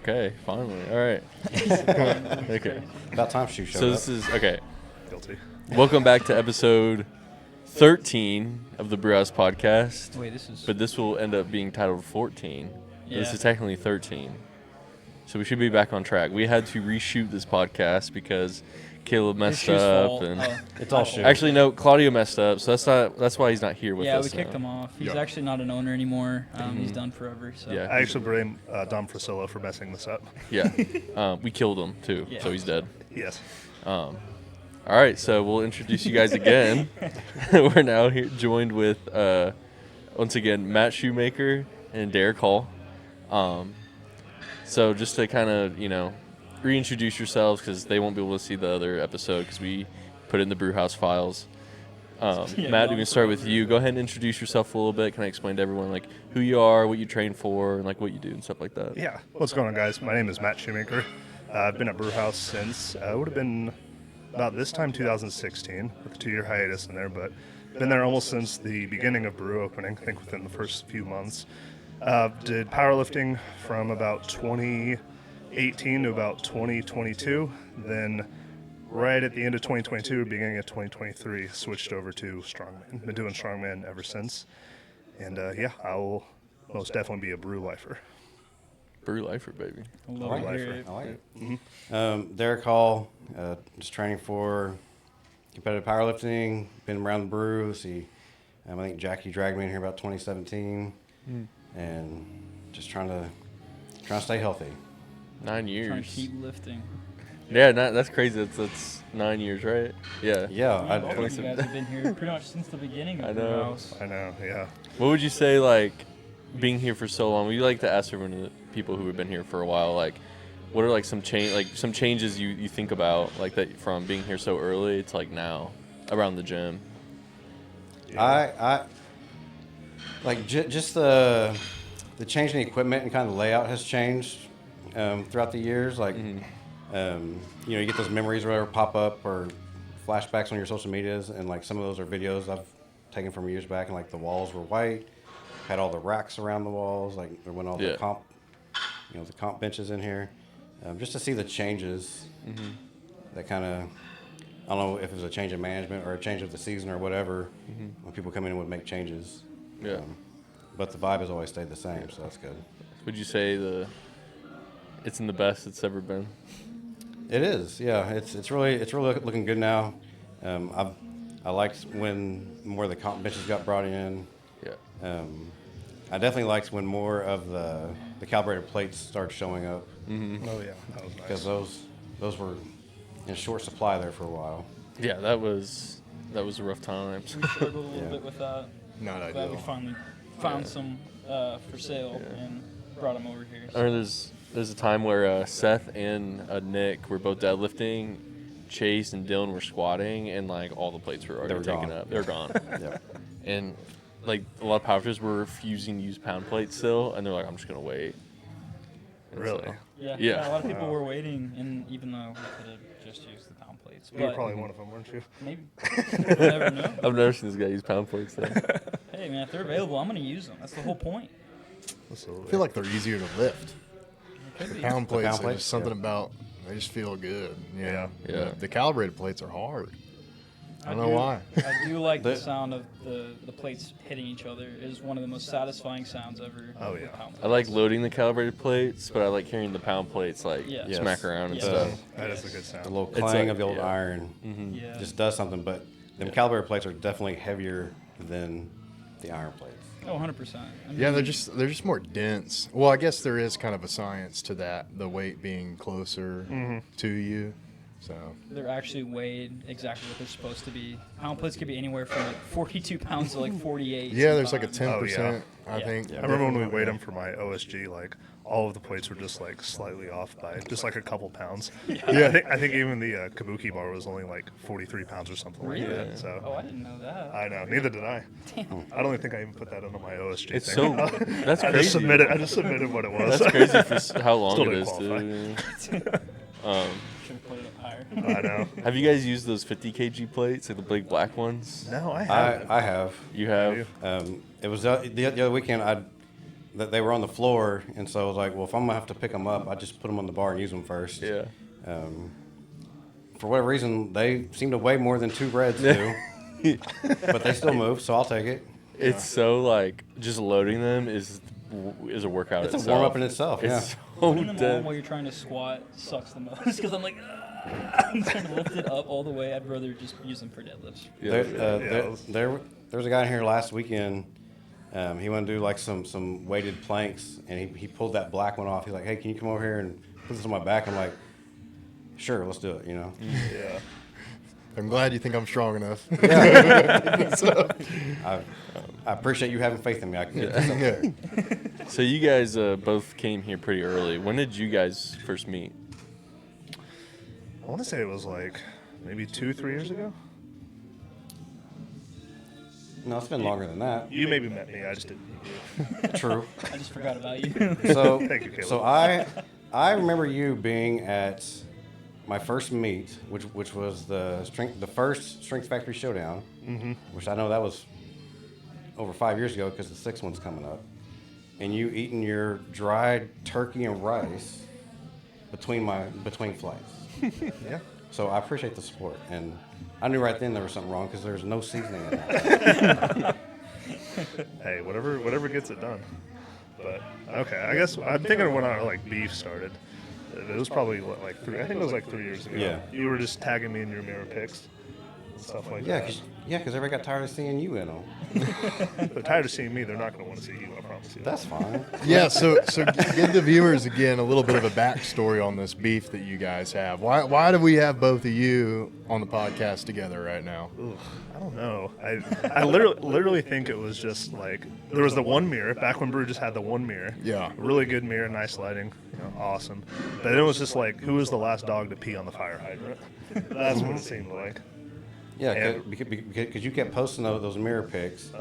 Okay, finally. All right. Okay. About time she showed So up. this is okay. Guilty. Welcome back to episode 13 of the Brewhouse podcast. Wait, this is. But this will end up being titled 14. Yeah. This is technically 13. So we should be back on track. We had to reshoot this podcast because Caleb messed It's his up fault. and It's all shit. actually no, Claudio messed up. So that's why he's not here with Yeah, us. we kicked now. him off. He's Yeah. actually not an owner anymore. He's done forever. So. Yeah. I actually blame Dom Frisillo for messing this up. Yeah. We killed him too. Yeah. So he's dead. Yes. All right, so we'll introduce you guys again. We're now here joined with, once again, Matt Shoemaker and Derek Hall. So just to kind of, reintroduce yourselves because they won't be able to see the other episode because we put it in the Brewhouse files. Matt, we can start with you. Go ahead and introduce yourself a little bit. Can I explain to everyone, like, who you are, what you train for, and, like, what you do and stuff like that? Yeah. What's going on, guys? My name is Matt Shoemaker. I've been at Brewhouse since, it would have been about this time, 2016, with a 2-year hiatus in there, but been there almost since the beginning of brew opening, I think within the first few months. Did powerlifting from about 2018 to about 2022, then right at the end of 2022, beginning of 2023, switched over to Strongman. Been doing Strongman ever since, and I will most definitely be a brew lifer. Brew lifer, baby. I love Brew to hear lifer. it. I like it. Derek Hall, just training for competitive powerlifting. Been around the brew. I think Jackie dragged me in here about 2017, and just trying to stay healthy. 9 years. Trying to keep lifting. Yeah, that's crazy. That's 9 years, right? Yeah. Yeah, Both of you guys have been here pretty much since the beginning I of know. Brewhouse. I know, yeah. What would you say, like, being here for so long? We like to ask everyone, the people who have been here for a while, like, what are like some changes you think about, like, that from being here so early to like now around the gym? I like just the change in the equipment and kind of the layout has changed throughout the years. Like, you get those memories or whatever pop up or flashbacks on your social medias, and like some of those are videos I've taken from years back, and like the walls were white, had all the racks around the walls, like when all the comp, the comp benches in here, just to see the changes. That kind of, I don't know if it was a change in management or a change of the season or whatever, when people come in and would make changes. Yeah. But the vibe has always stayed the same, so that's good. Would you say it's in the best it's ever been? It is, yeah. It's really looking good now. I liked when more of the comp benches got brought in. Yeah. I definitely liked when more of the calibrated plates started showing up, Oh, yeah, that was nice. because those were in short supply there for a while. Yeah, that was a rough time. We struggled a little Yeah. bit with that. Not Glad ideal. we finally found some for sale and brought them over here. I remember there's a time where Seth and Nick were both deadlifting, Chase and Dylan were squatting, and like all the plates were already taken up. They were gone. Yeah. And like a lot of powerlifters were refusing to use pound plates still, and they're like, I'm just gonna wait. And Really? so- Yeah, Yeah. a lot of people were waiting, and even though we could have just used the pound plates. You were But probably one of them, weren't you? maybe. You never know. I've never seen this guy use pound plates though. Hey, man, if they're available, I'm going to use them. That's the whole point. Absolutely. I feel like they're easier to lift. Could The be. pound plates, pound there's plates, something yeah. about, they just feel good. Yeah. Yeah. The calibrated plates are hard. I don't know do- why. I do like the The- sound of the plates hitting each other. It is one of the most satisfying sounds ever. Oh, with yeah. pound I like plates. loading the calibrated plates, but I like hearing the pound plates like Yeah. smack Yes. around and Yes. stuff. That is a good sound. The little It's clang like- of the old yeah. iron Yeah. just does something, but them calibrated plates are definitely heavier than the iron plates. Oh, 100%. I mean, Yeah, they're just more dense. Well, I guess there is kind of a science to that, the weight being closer to you. So they're actually weighed exactly what they're supposed to be. Pound plates could be anywhere from like 42 pounds to like 48. yeah, there's like a sometimes. 10%. I Yeah. think. I remember when we weighed them for my OSG, like all of the plates were just like slightly off by just like a couple pounds. Yeah, I think even the Kabuki bar was only like 43 pounds or something like Really? that. So Oh, I didn't know that. I know, neither did I. Damn. I don't even think I even put that under my OSG. It's thing. so that's I crazy. just submitted what it was. That's crazy for how long Still it didn't is too. Should have put it up higher. I know. Have you guys used those 50 kg plates, like the big black ones? No, I haven't. I have. You have? It was the other weekend. that they were on the floor, and so I was like, well, if I'm gonna have to pick them up, I just put them on the bar and use them first. Yeah. For whatever reason, they seem to weigh more than 2 breads do, but they still move, so I'll take it. It's so like just loading them is a workout. It's itself. a warm up in itself. Yeah. It's so Putting them on dead. while you're trying to squat sucks the most because I'm like, I'm trying to lift it up all the way. I'd rather just use them for deadlifts. Yeah. There was a guy in here last weekend. He wanted to do like some weighted planks, and he pulled that black one off. He's like, "Hey, can you come over here and put this on my back?" I'm like, "Sure, let's do it." You know. Yeah. I'm glad you think I'm strong enough. I appreciate you having faith in me. I can get this up there. So you guys both came here pretty early. When did you guys first meet? I want to say it was like maybe 2-3 years ago. No, it's been longer than that. You maybe met me. I just didn't meet you. True. I just forgot about you. So, Thank you, Caleb. so I remember you being at my first meet, which was the first Strength Factory Showdown, which I know that was over 5 years ago because the 6th one's coming up, and you eating your dried turkey and rice between flights. Yeah. So I appreciate the support, and I knew right then there was something wrong because there's no seasoning in that. Hey, whatever gets it done. But okay, I guess I'm thinking of when our like beef started. It was probably what, like 3. I think it was like 3 years ago. Yeah. You were just tagging me in your mirror pics and stuff like Yeah, that. because everybody got tired of seeing you in them. They're tired of seeing me. They're not going to want to see you. I promise you. That's fine. Yeah, so give the viewers again a little bit of a backstory on this beef that you guys have. Why do we have both of you on the podcast together right now? I don't know. I literally think it was just like there was the one mirror back when Brew just had the one mirror. Yeah. Really good mirror, nice lighting, awesome. But it was just like, who was the last dog to pee on the fire hydrant? That's what it seemed like. Yeah, And- because you kept posting those mirror pics,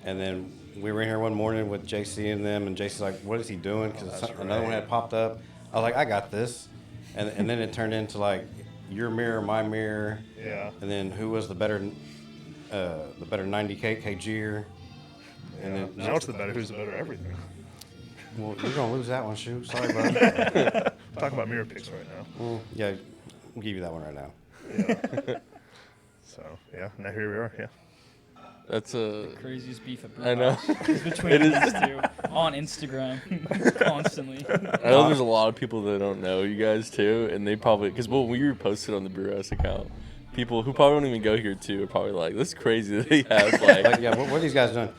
and then we were in here one morning with JC and them, and JC's like, "What is he doing?" Because another one had popped up. I was like, "I got this," and then it turned into like your mirror, my mirror, Yeah. and then who was the better 90 kg'er, and then Now it's the better. Who's the better everything? well, you're gonna lose that one, shoot. Sorry, bud. Talking about mirror pics right now. Well, yeah, we'll give you that one right now. So yeah, now here we are. Yeah. That's a. Craziest beef at I know. Brewhouse is between these two on Instagram constantly. I know there's a lot of people that don't know you guys too, and they probably because when we reposted on the Brewhouse account, people who probably don't even go here too are probably like, "This is crazy that they have like." Like, yeah, what are these guys doing?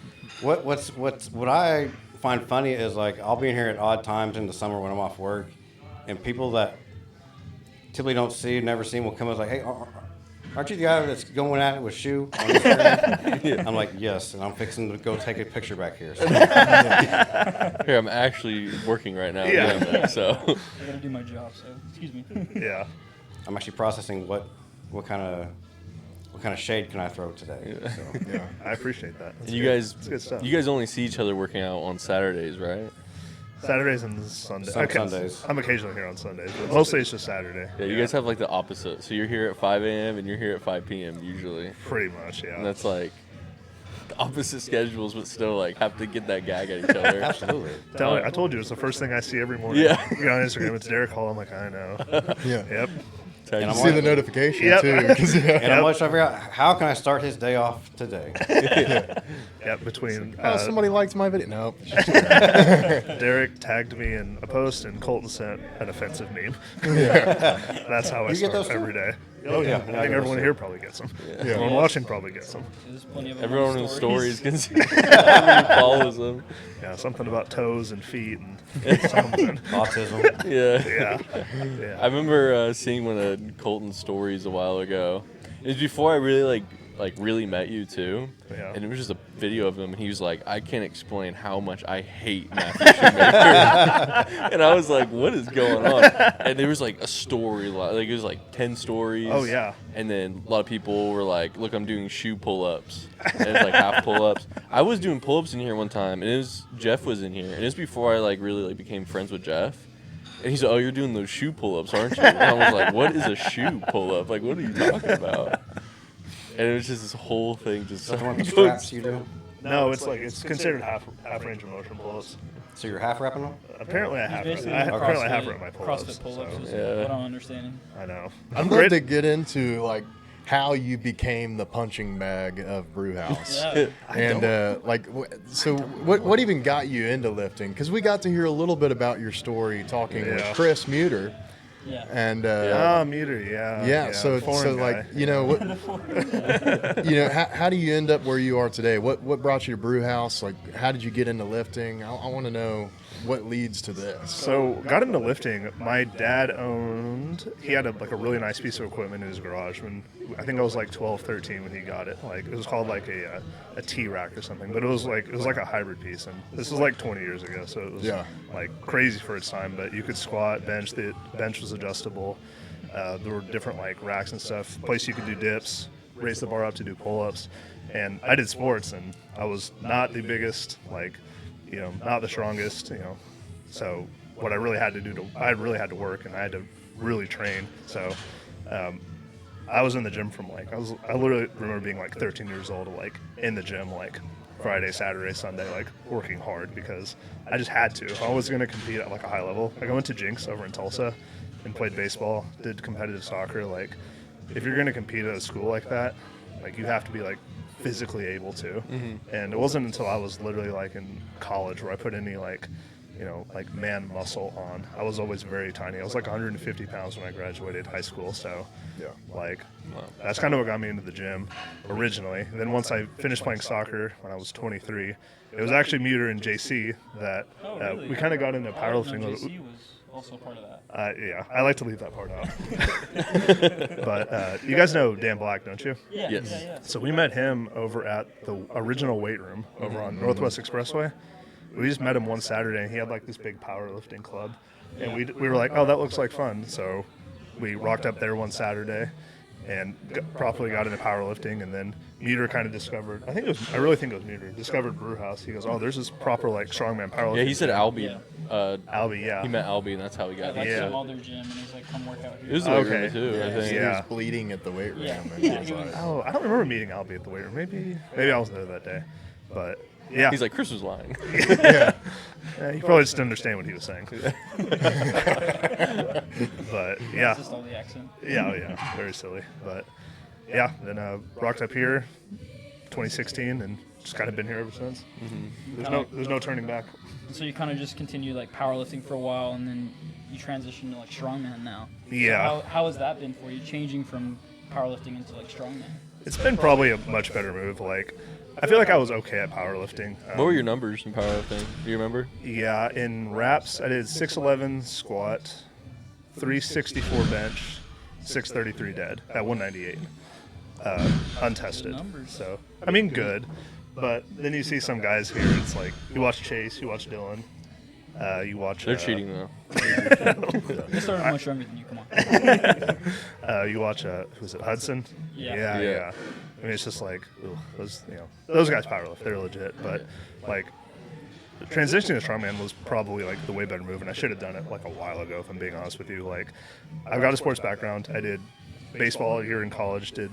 What I find funny is like I'll be in here at odd times in the summer when I'm off work, and people that typically don't see, never seen, will come and like, "Hey, aren't you the guy that's going at it with Shoe on Instagram?" Yeah. I'm like, "Yes," and I'm fixing to go take a picture back here. So, Here, I'm actually working right now. Yeah. doing that, so. I gotta do my job, so excuse me. Yeah. I'm actually processing what kind of shade can I throw today. So. Yeah. I appreciate that. That's And you good. guys, It's good stuff. you guys only see each other working out on Saturdays, right? Saturdays and Sundays. Some Sundays. I'm occasionally here on Sundays, but mostly it's just Saturday. Yeah, you guys have like the opposite. So you're here at 5 a.m. and you're here at 5 p.m. usually. Pretty much, yeah. And that's like the opposite schedules, but still like have to get that gag at each other. Absolutely. I told you it's the first thing I see every morning. Yeah. You get on Instagram, it's Derek Hall. I'm like, I know. Yeah. Yep. Tag And you. I'm See the notification Yep. too. 'Cause, yeah. And I'm always trying to figure out how can I start his day off today. Yep. Between Oh, somebody likes my video. No. Derek tagged me in a post and Colton sent an offensive meme. That's how I You get start those too? every day. Oh, yeah. I think everyone here probably gets them. Yeah. Everyone watching probably gets them. There's plenty of them Everyone on in the stories stories. can see everyone follows them. Yeah, something about toes and feet and something. Autism. Yeah. Yeah. Yeah. I remember seeing one of Colton's stories a while ago. It was before I really really met you too. Yeah. And it was just a video of him, and he was like, "I can't explain how much I hate Matthew Shoemaker." And I was like, "What is going on?" And there was like a story, like it was like 10 stories. Oh, yeah. And then a lot of people were like, "Look, I'm doing shoe pull-ups." And it's like half pull-ups. I was doing pull-ups in here one time, and Jeff was in here, and it was before I like really became friends with Jeff. And he's like, "Oh, you're doing those shoe pull-ups, aren't you?" And I was like, "What is a shoe pull-up? Like, what are you talking about?" And it was just this whole thing just Is that the one with the straps you do? No, it's considered half range of motion pull-ups. So you're half repping them? Apparently, I He's have basically apparently I CrossFit- have rep my pull-ups. CrossFit pull-ups so, is Yeah. what I'm understanding. I know. I'd love to get into like how you became the punching bag of Brewhouse. Yeah. And so what even got you into lifting? Because we got to hear a little bit about your story talking with Yeah. Chris Muter, Yeah. and Muter, yeah. yeah. So foreign guy. like how do you end up where you are today? What brought you to Brewhouse? Like how did you get into lifting? I want to know what leads to this. So got into lifting. My dad he had a really nice piece of equipment in his garage when I think I was like 12, 13 when he got it. Like it was called like a T-rack or something, but it was like a hybrid piece. And this was like 20 years ago, so it was like crazy for its time. But you could squat, bench. The bench was adjustable. There were different like racks and stuff. Place you could do dips, raise the bar up to do pull-ups. And I did sports, and I was not the biggest, not the strongest, So what I really had to do I really had to work, and I had to really train. So I was in the gym from I literally remember being like 13 years old, like in the gym, like Friday, Saturday, Sunday, like working hard because I just had to. If I was going to compete at like a high level, I went to Jinx over in Tulsa and played baseball, did competitive soccer. Like if you're going to compete at a school like that, like you have to be like physically able to. Mm-hmm. And it wasn't until I was literally like in college where I put any like man muscle on. I was always very tiny. I was like 150 pounds when I graduated high school. So that's kind of what got me into the gym originally. And then once I finished playing soccer when I was 23, it was actually Muter and JC that we kind of got into powerlifting. JC was also part of that. Yeah, I like to leave that part out. But you guys know Dan Black, don't you? Yeah. Yes. Yeah. So we met him over at the original weight room over on Northwest Expressway. We just met him one Saturday, and he had like this big powerlifting club. And we were like, oh, that looks like fun. So we rocked up there one Saturday and properly got into powerlifting. And then Muter kind of discovered, I really think it was Muter, discovered Brewhouse. He goes, oh, there's this proper like strongman powerlifting. Yeah, he said Albie. Yeah. Albie, yeah. He met Albie, and that's how he got Like into some it. other gym, and he's like, come work out here. It was the weight room Okay. too, I think. He Yeah. was bleeding at the weight room. Yeah. And Yeah, he he was was- like, Oh, I don't remember meeting Albie at the weight room. Maybe I was there that day. But yeah. He's like, Chris was lying. Yeah, he probably just didn't understand what he was saying. But yeah, Just all the accent. yeah, very silly. But yeah, then rocked up here, 2016, and just kind of been here ever since. Mm-hmm. There's no turning back. So you kind of just continued like powerlifting for a while, and then you transitioned to like strongman now. Yeah. So how has that been for you, changing from powerlifting into like strongman? It's been probably a much better move. Like, I feel like I was okay at powerlifting. What were your numbers in powerlifting? Do you remember? Yeah, in reps, I did 6'11" squat, 364 bench, 633 dead at 198, untested. Numbers. So, I mean, good. But then you see some guys here, it's like, you watch Chase, you watch Dylan, you watch... They're cheating though. They started much younger than you. Come on. You watch, who's it, Hudson? Yeah. Yeah. I mean, it's just like, ugh, those guys powerlift, they're legit. But, like, transitioning to strongman was probably, like, the way better move, and I should have done it, like, a while ago, if I'm being honest with you. Like, I've got a sports background. I did baseball a year in college, did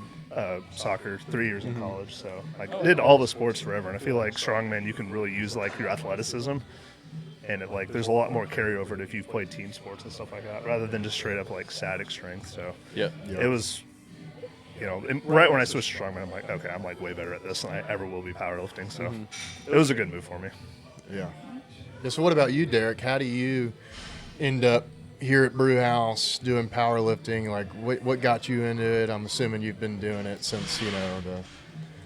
soccer 3 years in college. So, like, did all the sports forever. And I feel like strongman, you can really use, like, your athleticism. And, there's a lot more carryover if you've played team sports and stuff like that, rather than just straight up, like, static strength. So, Yep. it was... right when I switched to strongman, I'm like, okay, I'm like way better at this than I ever will be powerlifting. So it was a good move for me. yeah. So what about you, Derek? How do you end up here at Brewhouse doing powerlifting? Like, what got you into it? I'm assuming you've been doing it since,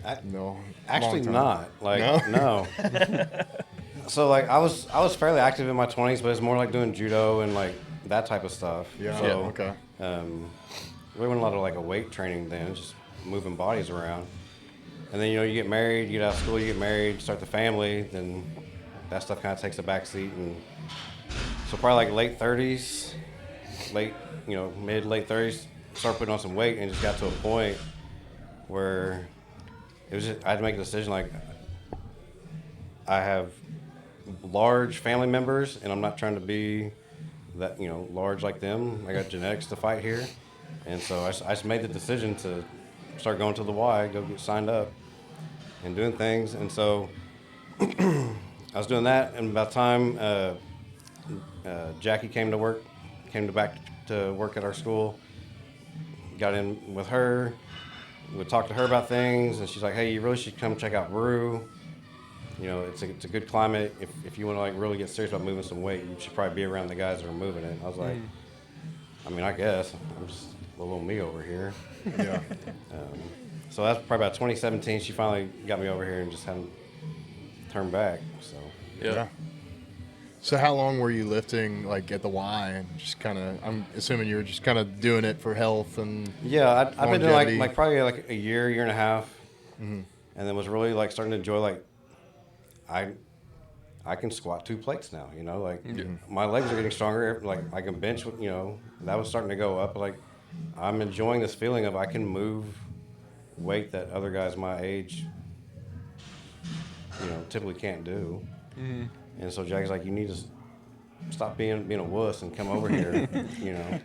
Actually, long time. not. Like, no. So, like, I was fairly active in my 20s, but it's more like doing judo and, like, that type of stuff. Yeah, So, okay. we went a lot of, like, a weight training then, just moving bodies around. And then, you get married, you get out of school, you get married, start the family, then that stuff kind of takes a back seat. And so probably, like, late 30s, mid-late 30s, start putting on some weight, and it just got to a point where it was just, I had to make a decision, like, I have large family members, and I'm not trying to be that, large like them. I got genetics to fight here. And so I just made the decision to start going to the Y, go get signed up and doing things. And so I was doing that, and by the time Jackie came back to work at our school, got in with her. We talked to her about things, and she's like, "Hey, you really should come check out Brew. You know, it's a good climate. If you want to like really get serious about moving some weight, you should probably be around the guys that are moving it." I was like, I mean, I guess I'm just a little me over here. Yeah. So that's probably about 2017. She finally got me over here and just haven't turned back. So Yeah. So how long were you lifting, like, at the Y? And just kind of, I'm assuming you were just kind of doing it for health and yeah, I've been doing longevity. like probably like a year and a half, and then was really like starting to enjoy like I can squat 2 plates now. You know, like my legs are getting stronger. Like I can bench. You know, that was starting to go up. Like I'm enjoying this feeling of I can move weight that other guys my age, you know, typically can't do. And so Jack's like, you need to stop being a wuss and come over here, you know.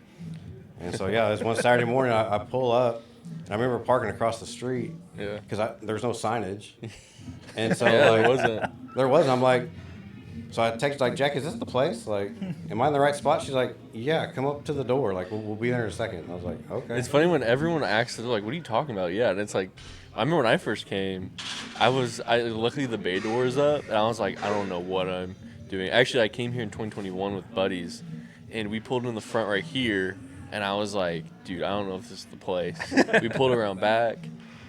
And so yeah, it was one Saturday morning. I pull up. And I remember parking across the street because there was no signage, and so there wasn't. I'm like, so I texted like, Jack, is this the place? Like, am I in the right spot? She's like, yeah, come up to the door. Like, we'll be there in a second. And I was like, okay. It's funny when everyone asks, they're like, what are you talking about? Yeah, and it's like, I remember when I first came, luckily the bay door was up, and I was like, I don't know what I'm doing. Actually, I came here in 2021 with buddies, and we pulled in the front right here, and I was like, dude, I don't know if this is the place. We pulled around back,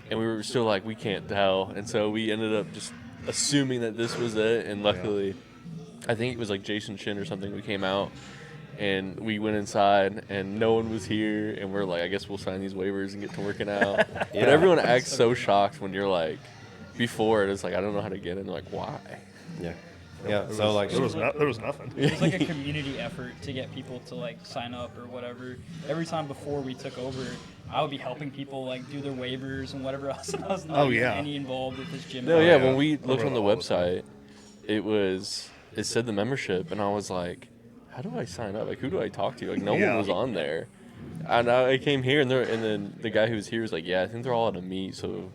and we were still like, we can't tell, and so we ended up just assuming that this was it, and luckily, I think it was like Jason Shin or something, we came out, and we went inside, and no one was here, and we're like, I guess we'll sign these waivers and get to working out. But everyone acts so shocked when you're like, before it, it's like, I don't know how to get in. They're like, why? Yeah. Yeah, so like there was nothing. It was like a community effort to get people to like sign up or whatever. Every time before we took over, I would be helping people like do their waivers and whatever else. And I was not even any involved with this gym. No, yeah, when we looked on the website, it said the membership, and I was like, how do I sign up? Like, who do I talk to? Like, no one was on there. And I came here, and then the guy who was here was like, yeah, I think they're all at a meet. So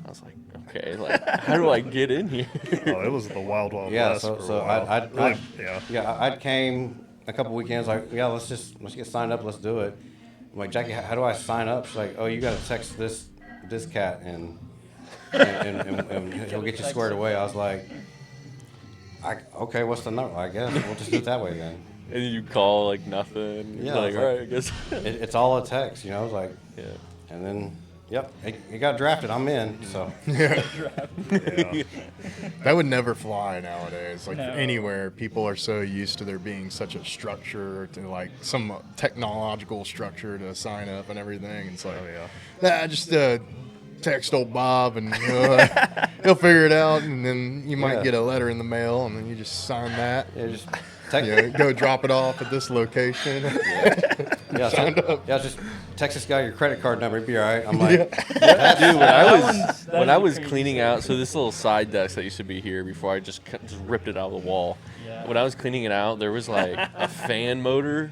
I was like, okay, like, how do I get in here? Oh, it was the wild west. So I came a couple weekends like, yeah, let's get signed up, let's do it. I'm like, Jackie, how do I sign up? She's like, oh, you got to text this cat and he'll get you squared away. I was like, okay, what's the number? I guess we'll just do it that way then. And you call like nothing. Yeah, like, all right, I guess. It's all a text, you know. I was like, yeah. And then, yep, it got drafted. I'm in. So That would never fly nowadays. Like anywhere, people are so used to there being such a structure, to like some technological structure to sign up and everything. It's like, just text old Bob and he'll figure it out, and then you might get a letter in the mail, and then you just sign that. Yeah, just go drop it off at this location. Just text this guy your credit card number. It'd be all right. I'm like, dude, when I was cleaning out, so this little side desk that used to be here before I just ripped it out of the wall. Yeah. When I was cleaning it out, there was like a fan motor,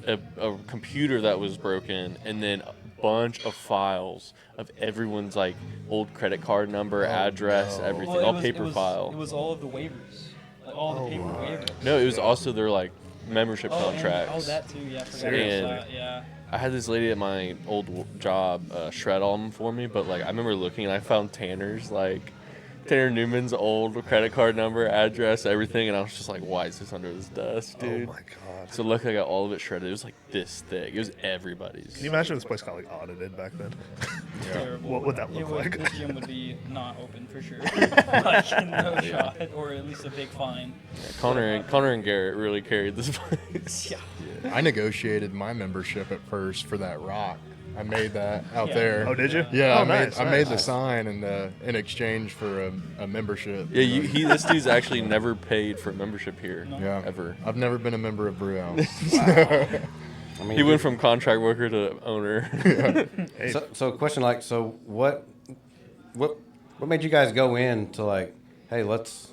a computer that was broken, and then a bunch of files of everyone's like old credit card number, address, everything, all paper file. It was all of the waivers. All the paper waivers. No, it was also their like membership contracts. That too, yeah. I forgot about that. I had this lady at my old job shred all them for me, but like I remember looking and I found Tanner Newman's old credit card number, address, everything, and I was just like, why is this under this desk, dude? Oh my god. So luckily I got all of it shredded. It was like this thick. It was everybody's. Can you imagine this place got like audited back then? Terrible. What would that look like? This gym would be not open for sure. Like, no shot, or at least a big fine. Yeah, Connor and Garrett really carried this place. Yeah. I negotiated my membership at first for that rock. I made that out there. Oh, did you? Yeah, oh, I made the sign in exchange for a membership. Yeah, this dude's actually never paid for a membership here. No. Yeah, ever. I've never been a member of Brewhouse. I mean, He went from contract worker to owner. Hey. So question like, so what made you guys go in to like, hey, let's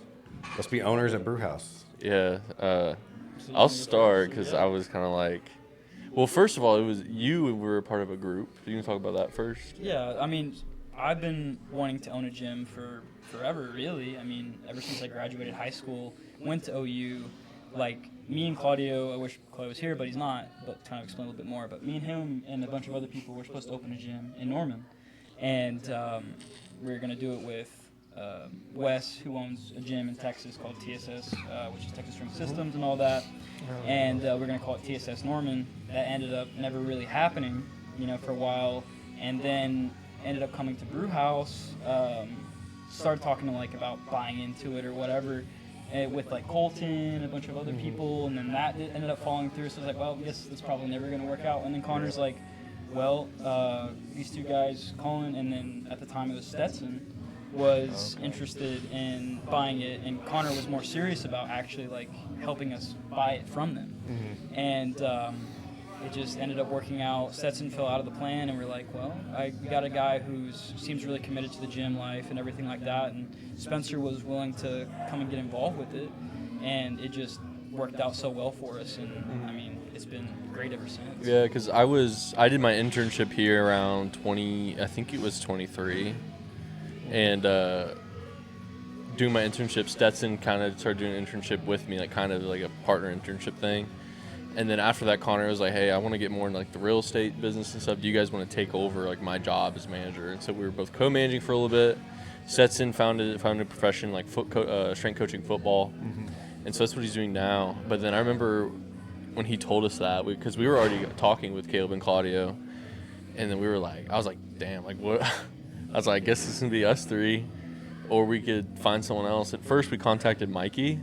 be owners at Brewhouse? Yeah, I'll start because I was kind of like, well, first of all, it was you were a part of a group. You can talk about that first. Yeah, I mean, I've been wanting to own a gym for forever, really. I mean, ever since I graduated high school, went to OU. Like, me and Claudio, I wish Claudio was here, but he's not, but to kind of explain a little bit more. But me and him and a bunch of other people were supposed to open a gym in Norman. And we were going to do it with Wes, who owns a gym in Texas called TSS, which is Texas Strength Systems and all that. And we're going to call it TSS Norman. That ended up never really happening, for a while. And then ended up coming to Brewhouse, started talking to about buying into it or whatever, with Colton, a bunch of other people, and then that ended up falling through. So I was like, well, I guess that's probably never going to work out. And then Connor's like, well, these two guys, Colin, and then at the time it was Stetson, was interested in buying it, and Connor was more serious about actually helping us buy it from them. And it just ended up working out. Stetson fell out of the plan, and we're like, well, we got a guy who seems really committed to the gym life and everything like that, and Spencer was willing to come and get involved with it, and it just worked out so well for us, and I mean, it's been great ever since. Yeah, because I did my internship here around 23, and doing my internship, Stetson kind of started doing an internship with me, kind of like a partner internship thing. And then after that, Connor was like, hey, I want to get more in the real estate business and stuff. Do you guys want to take over my job as manager? And so we were both co-managing for a little bit. Stetson found a profession strength coaching football. And so that's what he's doing now. But then I remember when he told us that, because we were already talking with Caleb and Claudio. And then I was like, damn, what? I was like, I guess this is going to be us three. Or we could find someone else. At first, we contacted Mikey.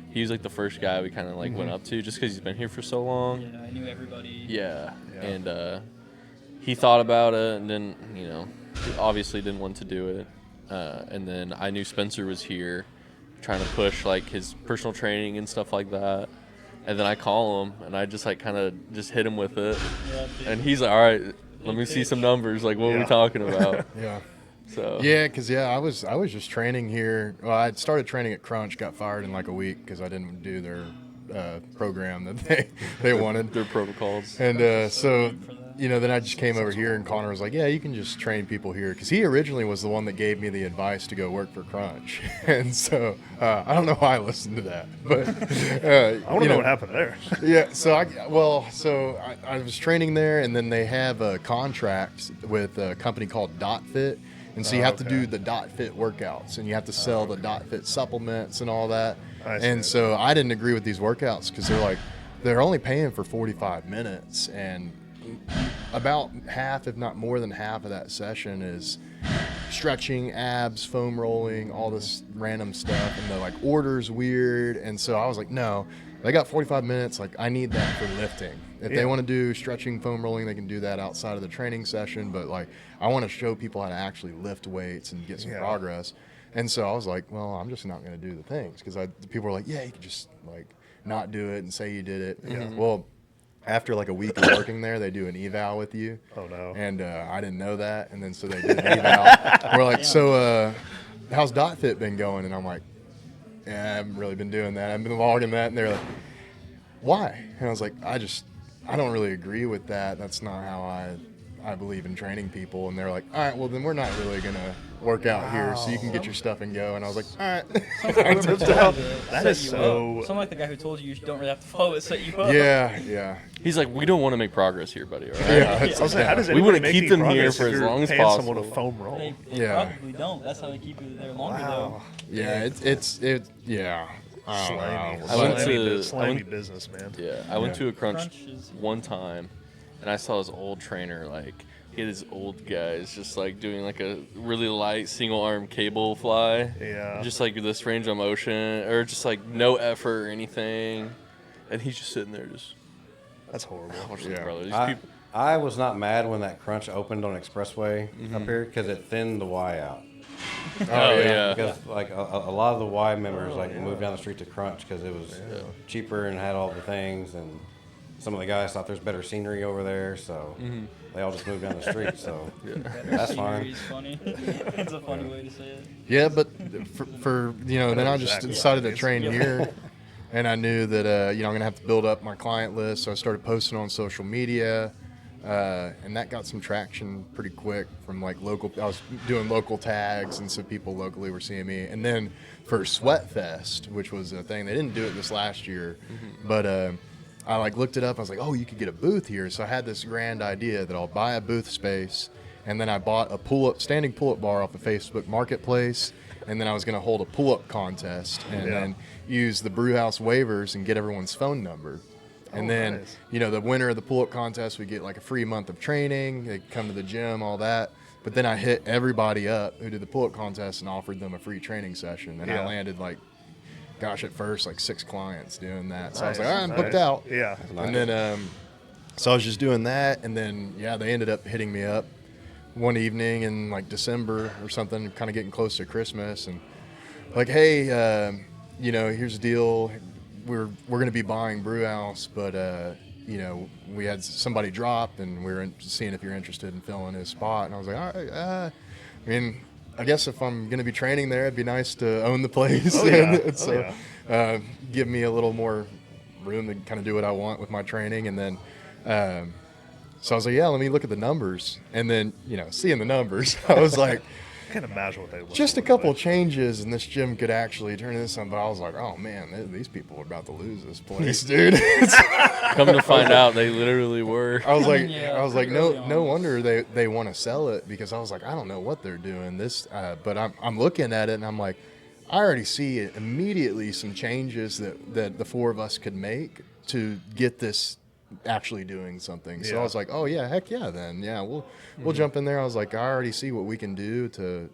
He was the first guy we kind of went up to, just because he's been here for so long. Yeah, I knew everybody. Yeah. And he thought about it, and then obviously didn't want to do it. And then I knew Spencer was here, trying to push his personal training and stuff like that. And then I call him, and I just kind of just hit him with it. Yeah, and he's like, all right, let me see some numbers. What are we talking about? Yeah. So yeah, because I was just training here. Well, I started training at Crunch, got fired in a week because I didn't do their program that they wanted, their protocols. And so then I just came over here, and Connor was like, yeah, you can just train people here, because he originally was the one that gave me the advice to go work for Crunch. And so I don't know why I listened to that, but I want to know what happened there. Yeah, so I was training there, and then they have a contract with a company called DotFit. And so you have to do the DotFit workouts, and you have to sell the DotFit supplements and all that. And so I didn't agree with these workouts, because they're only paying for 45 minutes, and about half, if not more than half of that session is stretching, abs, foam rolling, all this random stuff, and the order's weird. And so I was like, no, they got 45 minutes. I need that for lifting. If they want to do stretching, foam rolling, they can do that outside of the training session. But I want to show people how to actually lift weights and get some progress. And so I was like, well, I'm just not going to do the things, because people were like, yeah, you can just not do it and say you did it. Yeah. Well, after a week of working there, they do an eval with you. Oh no! And I didn't know that. And then so they did an eval. We're like, so how's DotFit been going? And I'm like, yeah, I haven't really been doing that. I've been logging that. And they're like, why? And I was like, I don't really agree with that. That's not how I believe in training people. And they're like, all right, well, then we're not really going to work out here, so you can get your stuff and go. And I was like, all right. That is so... Someone like the guy who told you don't really have to follow it, set you up. Yeah. He's like, we don't want to make progress here, buddy. All right? Yeah. How does we want to make keep them here progress for if as you're long as paying possible. someone to foam roll? They probably don't. That's how they keep you there longer, though. Yeah, it's yeah. Slimy business, man. Yeah, I went to a Crunch one time, and I saw his old trainer, he had his old guys just doing a really light single arm cable fly. Yeah. Just this range of motion, or just no effort or anything. And he's just sitting there just. That's horrible. I was not mad when that Crunch opened on Expressway up here, because it thinned the Y out. Oh yeah. Because a lot of the Y members moved down the street to Crunch because it was cheaper and had all the things, and some of the guys thought there's better scenery over there, so they all just moved down the street. So that's fine. Funny. It's a funny way to say it. Yeah, but for then I just decided to train here, and I knew that I'm gonna have to build up my client list, so I started posting on social media. And that got some traction pretty quick from like local. I was doing local tags, and so people locally were seeing me. And then for Sweat Fest, which was a thing, they didn't do it this last year, but I like looked it up. I was like, oh, you could get a booth here. So I had this grand idea that I'll buy a booth space, and then I bought a standing pull-up bar off the Facebook Marketplace, and then I was going to hold a pull-up contest, and then use the Brewhouse waivers and get everyone's phone number. And then, nice. The winner of the pull-up contest would get like a free month of training. They could come to the gym, all that. But then I hit everybody up who did the pull-up contest and offered them a free training session. And I landed at first, 6 clients doing that. So I was like, all right, I'm booked out. Yeah. And then, so I was just doing that. And then, they ended up hitting me up one evening in December or something, kind of getting close to Christmas. And hey, here's the deal. We're going to be buying Brewhouse, but we had somebody drop, and we were seeing if you're interested in filling his spot. And I was like, all right, I guess if I'm going to be training there, it'd be nice to own the place. Give me a little more room to kind of do what I want with my training. And then, so I was like, let me look at the numbers. And then, seeing the numbers, I was like, I can't imagine what they look just a like. couple changes, and this gym could actually turn into something. But I was like, oh man, these people are about to lose this place, dude. Come to find out, they literally were. I was like, early no on. wonder they want to sell it, because I was like, I don't know what they're doing this, but I'm looking at it, and I'm like, I already see it immediately, some changes that the 4 of us could make to get this actually doing something. So I was like, oh yeah, heck yeah, then we'll jump in there. I was like, I already see what we can do to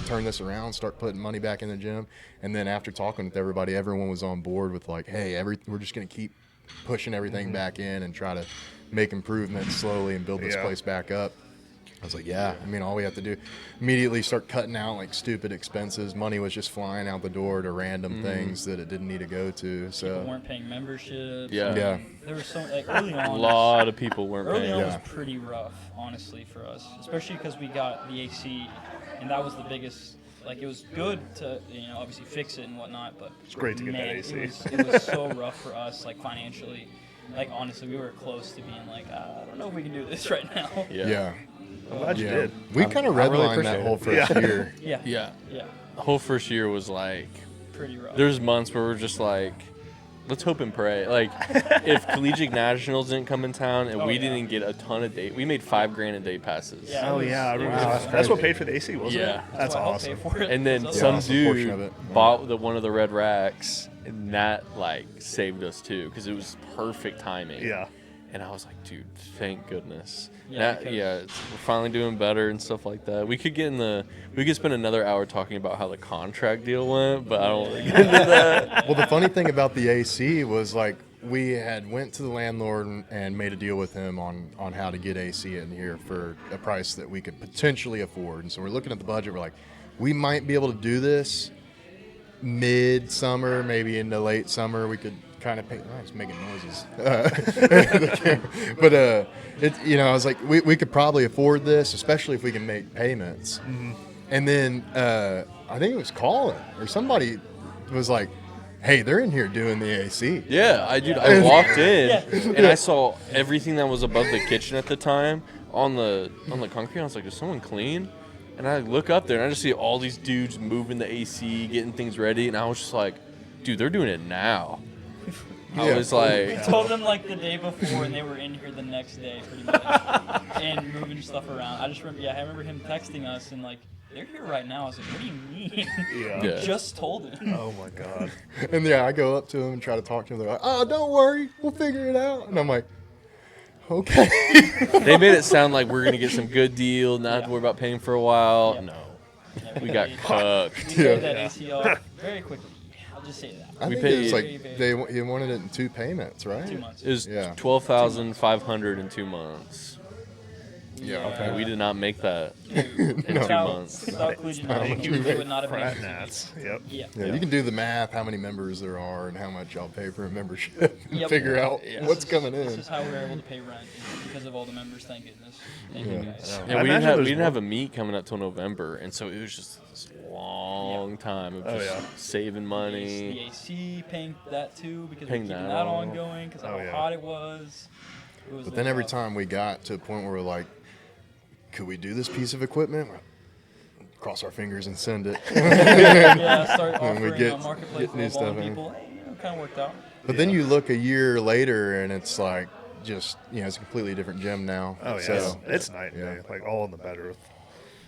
turn this around, start putting money back in the gym. And then after talking with everybody, everyone was on board with hey, we're just going to keep pushing everything back in and try to make improvements slowly and build this place back up. I was like, all we have to do, immediately start cutting out stupid expenses. Money was just flying out the door to random things that it didn't need to go to. So People weren't paying memberships. Yeah. There was so early on. A lot of people weren't Early paying. on was pretty rough, honestly, for us, especially because we got the AC, and that was the biggest. It was good to obviously fix it and whatnot, but It's great to get that AC. It was so rough for us, financially. Honestly, we were close to being I don't know if we can do this right now. yeah. I'm glad you did. We kind of really redlined that appreciate whole it. first year. Yeah. The whole first year was Pretty rough. there's months where we're just let's hope and pray. If collegiate nationals didn't come in town and we didn't get a ton of date, we made $5,000 in day passes. Yeah, Oh it was- yeah, I it remember. was- That's what paid for the AC, wasn't Yeah. it? That's why I helped awesome. pay for it. And then So- some that's a portion dude of it. bought one of the red racks, and that saved us too, because it was perfect timing. Yeah. And I was like, dude, thank goodness. Yeah, We're finally doing better and stuff like that. We could spend another hour talking about how the contract deal went, but I don't want to get into that. Well, the funny thing about the AC was we had went to the landlord and made a deal with him on how to get AC in here for a price that we could potentially afford. And so we're looking at the budget. We're like, we might be able to do this mid-summer, maybe into late summer. We could kind of pay. Oh, it's making noises. But I was like, we could probably afford this, especially if we can make payments. And then I think it was Colin or somebody was like, hey, they're in here doing the AC. Yeah, I walked in and I saw everything that was above the kitchen at the time on the concrete. I was like, is someone clean? And I look up there and I just see all these dudes moving the AC, getting things ready, and I was just like, dude, they're doing it now. I was We like, told them the day before, and they were in here the next day, pretty much, and moving stuff around. I just remember, I remember him texting us and they're here right now. I was like, what do you mean? Yeah. Yeah. Just told him. Oh my god. And I go up to him and try to talk to him. They're like, oh, don't worry, we'll figure it out. And I'm like, okay. they made it sound like we're gonna get some good deal, not have to worry about paying for a while. Yep. No, Yeah, we got cooked. We paid that AC off very quickly. I'll just say that. I We think it was paid- he wanted it in 2 payments, right? 2 months. It was Yeah. 12,500 in 2 months. Yeah. And we did not make that in 2 months. Without collegiate knowledge, we would not have Frat been able to nats. Yep. Yeah. Yeah, you can do the math, how many members there are, and how much y'all pay for a membership, and Yep. figure out Yeah. what's coming This in. is how we were able to pay rent, because of all the members. Thank goodness. Thank you guys. And I we imagine there's didn't more- have a meet coming up till November, and so it was just this long time of Oh, just yeah. saving The money. AC, paying that too, because Paying we're keeping that that on. ongoing, because of Oh, how yeah. hot it was. But then every time we got to a point where we're like, could we do this piece of equipment? Cross our fingers and send it. Yeah, start And we offering get- on marketplace get new level and stuff in. people. Hey, kind of worked out. But then you look a year later and it's like, just, it's a completely different gym now. Oh, yeah. So, It's night and yeah. day. Like, all in the better with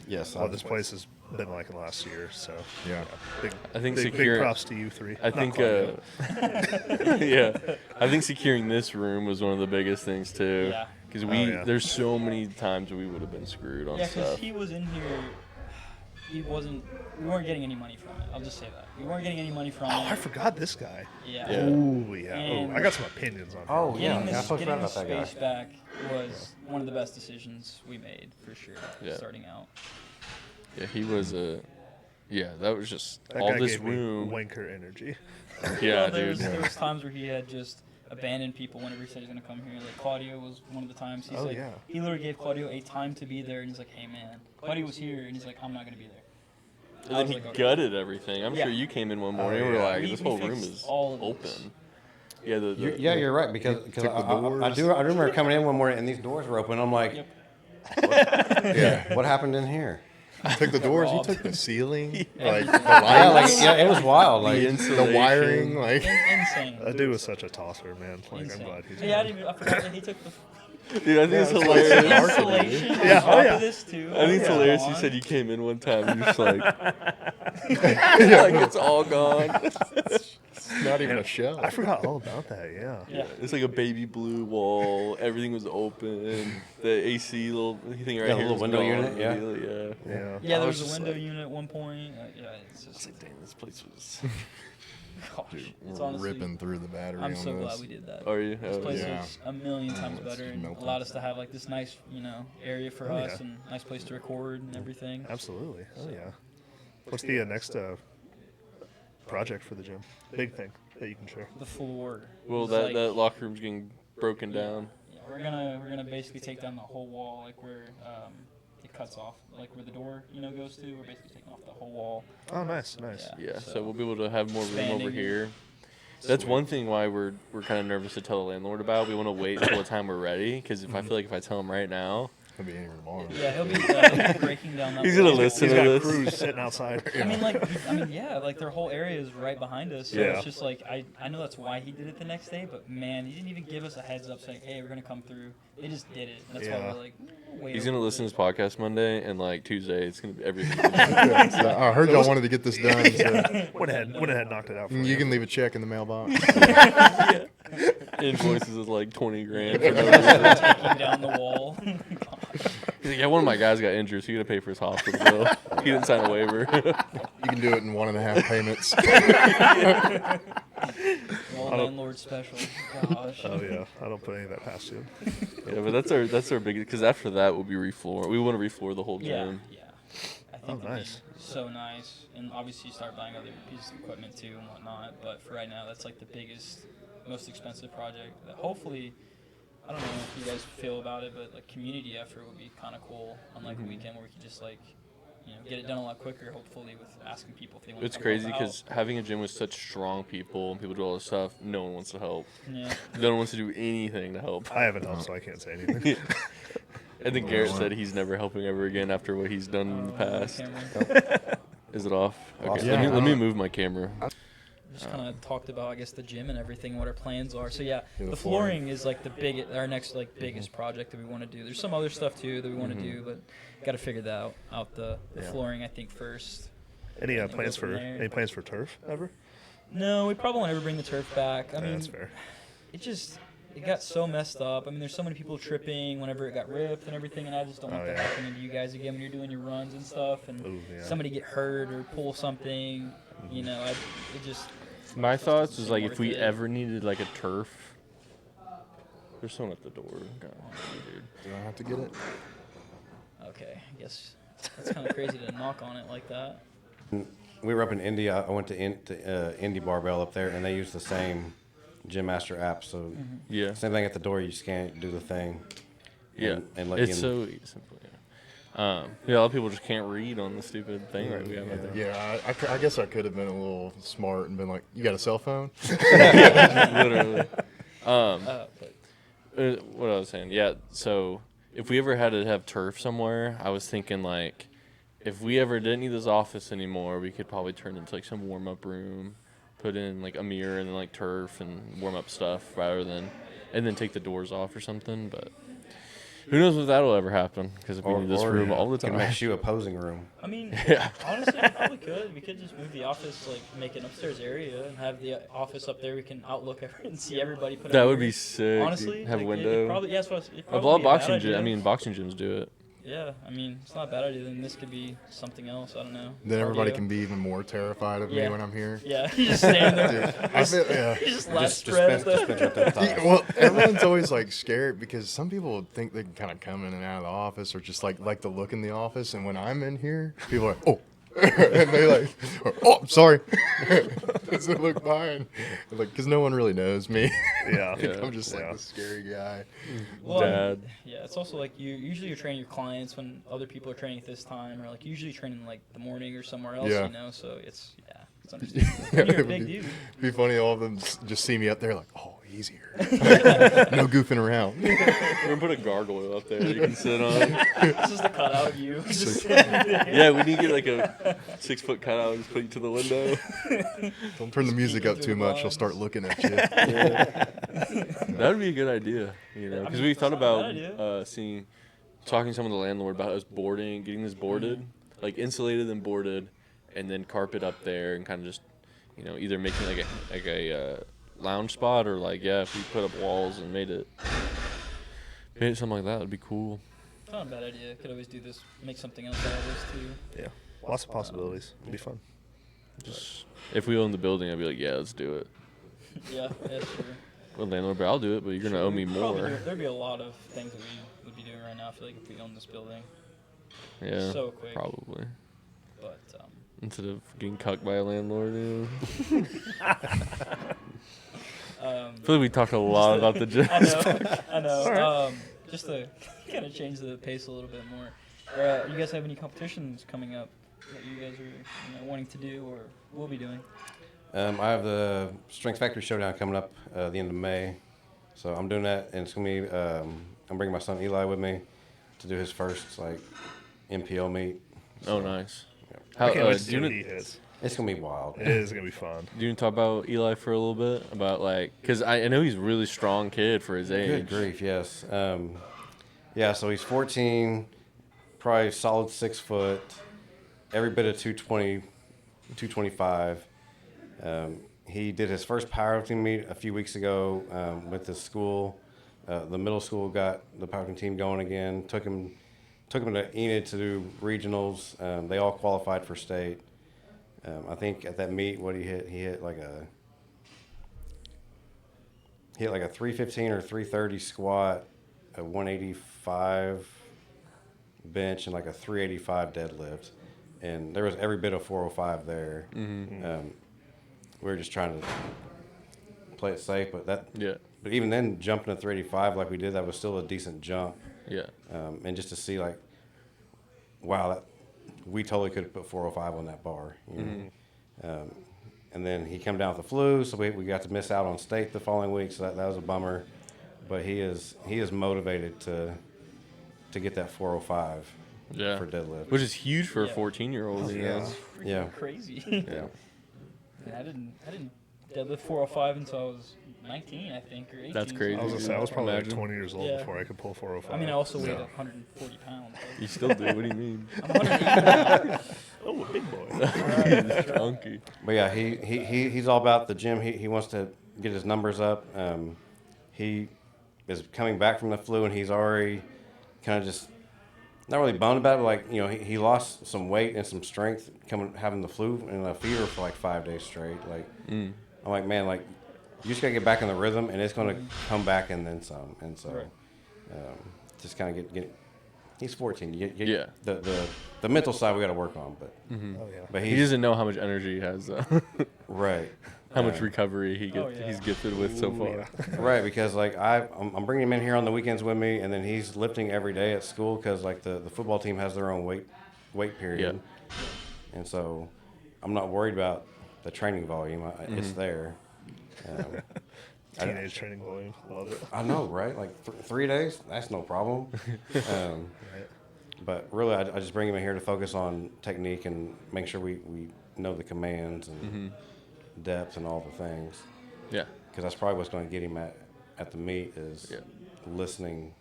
Yes. what this place has been like in the last year. So, Yeah. big, I think big props to you three. I Not think, Claudio. yeah, I think securing this room was one of the biggest things too. Yeah. Because yeah. there's so many times we would have been screwed on Yeah, because stuff. he was in here. We weren't getting any money from it. I'll just say that. We weren't getting any money from Oh, it. I forgot this guy. Yeah. Yeah. Oh, yeah. And- I got some opinions on him. Oh, yeah. Getting I this, totally getting forgot this about that guy. space back was one of the best decisions we made, for sure, Yeah. starting out. Yeah, he was a. Yeah, that was just That all guy this gave me room. wanker energy. Yeah, there dude. was times where he had just abandoned people whenever he said he was going to come here. Like, Claudio was one of the times. He's Oh, like, yeah. he literally gave Claudio a time to be there, and he's like, hey, man, Claudio was here, and he's like, I'm not going to be there. And I then was he like, okay. gutted everything. I'm Yeah. sure you came in one morning and yeah. were like, We- this we whole room fixed is all of this. open. Yeah, You're right because Took the I doors. do remember coming in one morning and these doors were open. I'm like, Yep. Yeah. what happened in here? Took the doors, he robbed. took the ceiling, like the Yeah, lights, it was wild. Like, the the insulation. wiring, like. Insane. That dude was such a tosser, man. Like, Insane. I'm glad he's Yeah, I forgot that he took the Dude, I think it's the hilarious. insulation on Yeah, top oh, yeah. of this, too. I think it's Yeah. hilarious. You Gone. said you came in one time and you're just like, like it's all gone. Not even a shell. I forgot all about that, yeah. Yeah. It's like a baby blue wall. Everything was open. The AC little thing right Yeah, the here. little was window gone unit, yeah. immediately, yeah. Yeah. Yeah, I there was was a just window like- unit at one point. Yeah, it's just, Damn, this place was. gosh, it's We're honestly. ripping through the battery I'm on so this. glad we did that. Are you? This Oh, place yeah. is a million times it's better and melting. allowed us to have like this nice, area for Oh, us yeah. and nice place to record and everything. Absolutely. Oh, yeah. What's the next project for the gym? Big thing that you can share. The floor. Well, is, that, like- that locker room's getting broken down. Yeah, we're gonna basically take down the whole wall, like where it cuts off, like where the door goes to. We're basically taking off the whole wall. Oh, nice, nice. Yeah, so we'll be able to have more room Expanding over it. here. That's one thing why we're kind of nervous to tell the landlord about. We want to wait until the time we're ready, because I feel like if I tell him right now, He'll be in here tomorrow. Yeah, he'll be breaking down that he's gonna wall. listen He's to got this. crews sitting outside. I mean, yeah, like their whole area is right behind us. So Yeah. it's just like I know that's why he did it the next day, but man, he didn't even give us a heads up saying, "Hey, we're gonna come through." They just did it, and that's why Yeah. we're like, wait. He's gonna listen to this podcast Monday, and like Tuesday, it's gonna be everything. Yeah, so I heard y'all wanted to get this done. So Went ahead, knocked it out for you can leave a check in the mailbox. Invoices is like 20 grand. For no reason. taking down the wall. He's like, yeah, one of my guys got injured, so you gotta pay for his hospital bill. He didn't sign a waiver. You can do it in 1.5 payments. Wall landlord special. Gosh. Oh yeah, I don't put any of that past you. Yeah, but that's our biggest. Because after that, we'll be refloor. We want to refloor the whole Yeah, gym. yeah. I think Oh, it'd nice. be so nice, and obviously you start buying other pieces of equipment too and whatnot. But for right now, that's like the biggest, most expensive project. That hopefully, I don't know if you guys feel about it, but like community effort would be kind of cool on like a weekend where we could just like, get it done a lot quicker. Hopefully, with asking people if they want. It's to crazy help out. because having a gym with such strong people and people do all this stuff, no one wants to help. Yeah. No one wants to do anything to help. I haven't helped, so I can't say anything. I think Garrett said he's never helping ever again after what he's done in the past. Camera. Is it off? Okay, Yeah, let me move my camera. Just kind of talked about, I guess, the gym and everything, and what our plans are. So yeah, Yeah, the the flooring is like our next like biggest project that we want to do. There's some other stuff too that we want to do, but got to figure that out. The Yeah. flooring, I think, first. Any And then plans go from for there. turf ever? No, we probably won't ever bring the turf back. I Yeah, mean, that's fair. it got so messed up. I mean, there's so many people tripping whenever it got ripped and everything, and I just don't want Oh, that yeah. happening to you guys again when you're doing your runs and stuff, and Ooh, yeah. somebody get hurt or pull something. It just. My thoughts is doesn't like seem if we worth it. ever needed like a turf. There's someone at the door. God, dude. Do I have to get it? Okay, I guess that's kind of crazy to knock on it like that. We were up in India. I went to Indie Barbell up there, and they use the same Gym Master app. So Yeah. same thing at the door. You scan it, do the thing. Yeah. and let It's you in. so simple. Yeah. Yeah, a lot of people just can't read on the stupid thing that we have out there. Yeah, I guess I could have been a little smart and been like, "You got a cell phone?" Literally. But what I was saying, yeah. So if we ever had to have turf somewhere, I was thinking like, if we ever didn't need this office anymore, we could probably turn it into like some warm up room, put in like a mirror and then like turf and warm up stuff rather than, and then take the doors off or something. But who knows if that'll ever happen? Because we need this room all the Can time. make you a posing room. I mean, Yeah. honestly, we probably could. We could just move the office, like make an upstairs area and have the office up there. We can outlook and see everybody. Put That up would be mirrors. sick. Honestly, have a like, window. Probably, yeah, it'd A probably lot of be a bad boxing idea. boxing gyms do it. Yeah, I mean, it's not a bad idea. Then this could be something else. I don't know. Then everybody Cardio. can be even more terrified of me when I'm here. Yeah, you just stand there. I feel, yeah. You just Just spread. spin up that thigh. Well, everyone's always like scared because some people think they can kind of come in and out of the office or just like the look in the office. And when I'm in here, people are oh, and they like, oh, I'm sorry. Doesn't look fine. Like, because no one really knows me. Yeah. I'm just like the scary guy. Well, Dad. Yeah, it's also like you're training your clients when other people are training at this time, or like usually training like the morning or somewhere else. Yeah. You know, so it's understandable. When you're a big dude. It'd be funny. All of them just see me up there like, oh, he's here. No goofing around. We're gonna put a gargoyle up there you can sit on. This is the cutout of you. Just Yeah, we need to get like a 6-foot cutout and just put you to the window. Don't turn the music up through too the much. I'll blinds. start looking at you. That would be a good idea, you know, I because mean, we thought it's not a about bad talking to some of the landlord about us boarding, getting this boarded, like insulated and boarded, and then carpet up there and kind of just, you know, either making like a lounge spot or like if we put up walls and made it something like that, would be cool. It's not a bad idea. Could always do this. Make something else out of this too. Yeah. Lots of possibilities. It'll be fun. Just if we own the building, I'd be like, yeah, let's do it. Yeah, sure. Well, landlord, but I'll do it, but you're gonna owe me more. There'd be a lot of things that we would be doing right now. I feel like if we owned this building, Yeah, so quick. probably. But Instead of getting cucked by a landlord, you know. I feel like we talked a lot about the gym. I know. Just to kind of change the pace a little bit more. You guys have any competitions coming up that you guys are wanting to do or will be doing? I have the Strength Factory Showdown coming up the end of May, so I'm doing that, and it's gonna be. I'm bringing my son Eli with me to do his first like MPO meet. Oh, nice. I can't wait to do see you what know- he hits. It's gonna be wild. It is going to be fun. Do you want to talk about Eli for a little bit? About like, because I know he's a really strong kid for his age. Good grief, yes. Yeah, so he's 14, probably solid 6 foot, every bit of 220, 225. He did his first powerlifting meet a few weeks ago with his school. The middle school got the powerlifting team going again. Took him to Enid to do regionals. They all qualified for state. I think at that meet, what he hit like a 315 or 330 squat, a 185 bench, and like a 385 deadlift. And there was every bit of 405 there. We were just trying to play it safe, but even then, jumping to 385 like we did, that was still a decent jump. Yeah. And just to see like, wow, we totally could have put 405 on that bar. You know? And then he came down with the flu, so we got to miss out on state the following week, so that was a bummer. But he is motivated to get that 405 for deadlift. Which is huge for a 14-year-old. You know? Yeah. Crazy. Yeah. I didn't deadlift 405 until I was 19, I think, or 18. That's crazy. I was going to say, I was probably like Imagine. 20 years old Yeah. before I could pull 405. I mean, I also weighed 140 pounds. You still do? What do you mean? I'm 180 now. Oh, a big boy. He's chunky. But yeah, he's all about the gym. He wants to get his numbers up. He is coming back from the flu, and he's already kind of just not really bummed about it. But like, you know, he lost some weight and some strength having the flu and a fever for like 5 days straight. Like I'm like, man, like you just gotta get back in the rhythm, and it's gonna come back and then some. And so just kind of get. He's 14. Yeah. The mental side we got to work on, but Oh, yeah. but He doesn't know how much energy he has, though. right. How much recovery he's gifted with so far. Yeah. Right, because like I'm bringing him in here on the weekends with me, and then he's lifting every day at school because like the football team has their own weight period, and so I'm not worried about the training volume. It's there, Teenage training volume. Love it. I know, right? Like 3 days, that's no problem. Um, Right. But really, I just bring him in here to focus on technique and make sure we know the commands and depth and all the things. Yeah. Because that's probably what's going to get him at the meet is listening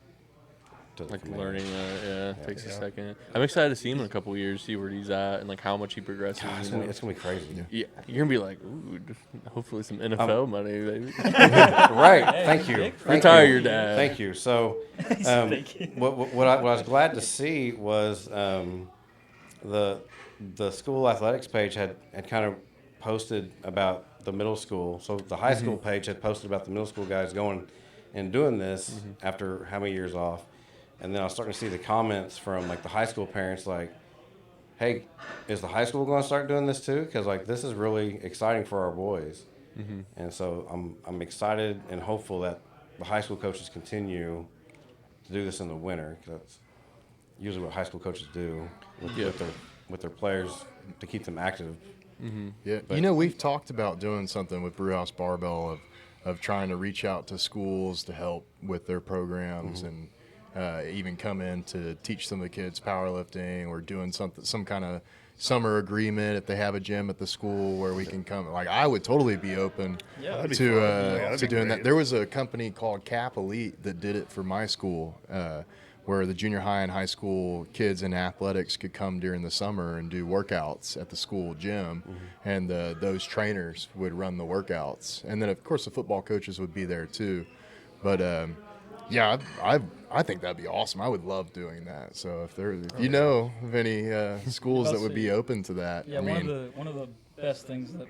to the Like commands. learning, takes a second. I'm excited to see him in a couple of years, see where he's at, and like how much he progresses. God, it's gonna be crazy. Yeah, you're gonna be like, ooh, hopefully some NFL money, baby. Right. Thank you. Retire your dad. Thank you. So, what I was glad to see was the school athletics page had kind of posted about the middle school. So the high school page had posted about the middle school guys going and doing this after how many years off. And then I was starting to see the comments from like the high school parents like, hey, is the high school going to start doing this too? Because like this is really exciting for our boys. And so I'm excited and hopeful that the high school coaches continue to do this in the winter, because that's usually what high school coaches do with their players to keep them active. Yeah, you know, we've talked about doing something with Brewhouse Barbell of trying to reach out to schools to help with their programs and even come in to teach some of the kids powerlifting, or doing some kind of summer agreement if they have a gym at the school where we can come. Like, I would totally be open That'd be to fun. That'd be doing great. that. There was a company called Cap Elite that did it for my school, where the junior high and high school kids in athletics could come during the summer and do workouts at the school gym, and those trainers would run the workouts, and then of course the football coaches would be there too. But yeah, I think that'd be awesome. I would love doing that. So if you know of any schools that would be open to that, Yeah, I mean, one of the best things that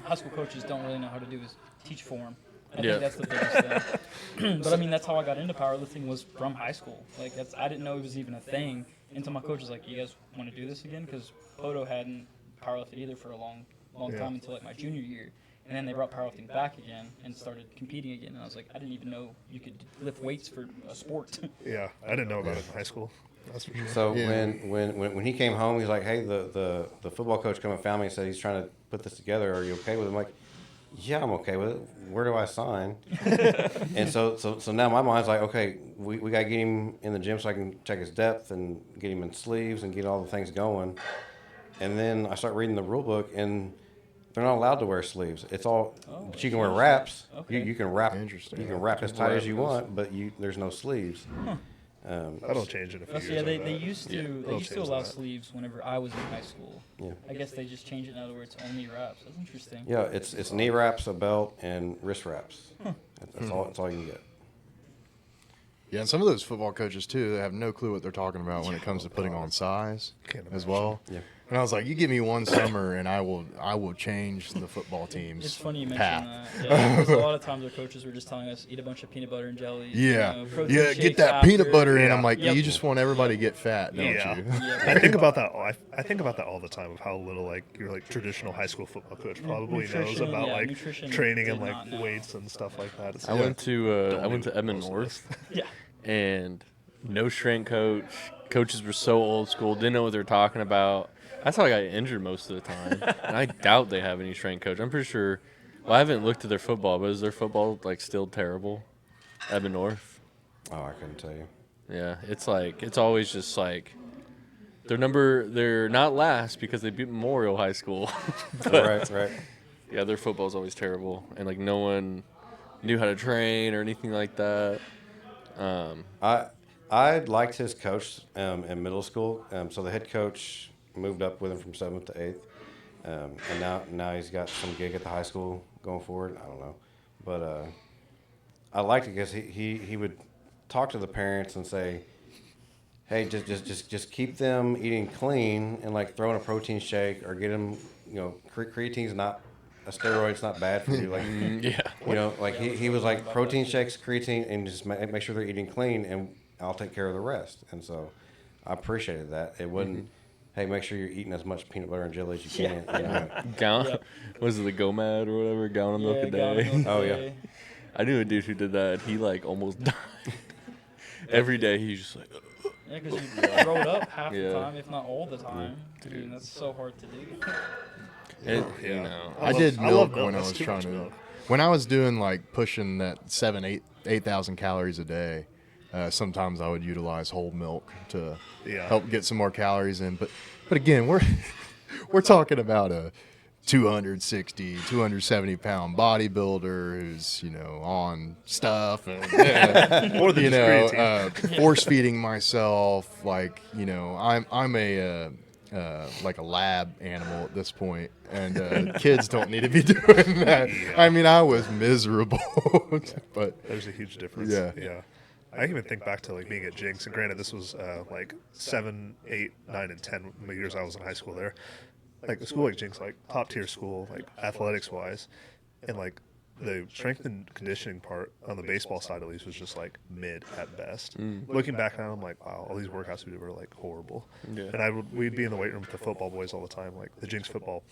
high school coaches don't really know how to do is teach form. I Yeah. think that's the biggest thing. But I mean, that's how I got into powerlifting, was from high school. Like I didn't know it was even a thing until my coach was like, "You guys want to do this again?" Because Poto hadn't powerlifted either for a long time until like my junior year. And then they brought powerlifting back again and started competing again. And I was like, I didn't even know you could lift weights for a sport. Yeah, I didn't know about it in high school. That's for sure. So when he came home, he's like, hey, the football coach come and found me and said he's trying to put this together. Are you okay with it? I'm like, yeah, I'm okay with it. Where do I sign? And so now my mind's like, okay, we got to get him in the gym so I can check his depth and get him in sleeves and get all the things going. And then I start reading the rule book, and they're not allowed to wear sleeves. It's all, but you can wear wraps. Okay. You can wrap. Interesting. You can wrap as tight as you want, but there's no sleeves. That'll change in a few That's, years. yeah, I they bet. used to change allow that. sleeves whenever I was in high school. Yeah. I guess they just changed it now to where it's only wraps. That's interesting. Yeah, it's knee wraps, a belt, and wrist wraps. That's all. That's all you can get. yeah, and some of those football coaches too, they have no clue what they're talking about when it comes to putting on size Can't as imagine. well. Yeah. And I was like, you give me one summer and I will change the football team's It's funny you mention path. that. Yeah, because a lot of times our coaches were just telling us eat a bunch of peanut butter and jelly. Yeah, protein yeah, shakes get that after. peanut butter in. I'm like, Yep. you just want everybody to get fat, don't Yeah. you? I think about that. I think about that all the time, of how little like your like traditional high school football coach probably knows Nutrition, about yeah, like nutrition training and did like not know. weights and stuff like that. It's I like, went to Edmond North, Yeah. and no strength coach. Coaches were so old school, didn't know what they were talking about. That's how I got injured most of the time. And I doubt they have any strength coach. I'm pretty sure. Well, I haven't looked at their football, but is their football like still terrible? Edmond North. Oh, I couldn't tell you. Yeah, it's always just like they're not last because they beat Memorial High School. But, Right. yeah, their football's always terrible, and like no one knew how to train or anything like that. I liked his coach in middle school. So the head coach moved up with him from 7th to 8th, and now he's got some gig at the high school going forward. I don't know, but I liked it because he would talk to the parents and say, hey, just keep them eating clean and like throw in a protein shake or get them, creatine's not a steroid. It's not bad for you. Like, Yeah. like he was like protein shakes, creatine, and just make sure they're eating clean, and I'll take care of the rest. And so I appreciated that. It wasn't, hey, make sure you're eating as much peanut butter and jelly as you can. You know? Gallon, was it the GOMAD or whatever? Gallon of milk a gallon of day. milk a Oh, yeah. day. I knew a dude who did that. He like almost died. Every day he's just like, Yeah, because you throw it up half Yeah. the time, if not all the time. I mean, that's so hard to do. you know. I did love milk when I That's was too trying much to. milk. when I was doing like pushing that 8,000 calories a day, sometimes I would utilize whole milk to help get some more calories in. But again, we're talking about a 260, 270 pound bodybuilder who's, on stuff and, More than just creatine. force feeding myself. Like, I'm a, like a lab animal at this point, and kids don't need to be doing that. Yeah. I mean, I was miserable, but There's a huge difference. Yeah. I can even think back to like being at Jinx, and granted, this was like 7, 8, 9, and 10 years I was in high school there. Like a school like Jinx, like top tier school, like athletics wise, and like the strength and conditioning part on the baseball side at least was just like mid at best. Looking back now, I'm like, wow, all these workouts we did were like horrible. Yeah. And we'd be in the weight room with the football boys all the time, like the Jinx football,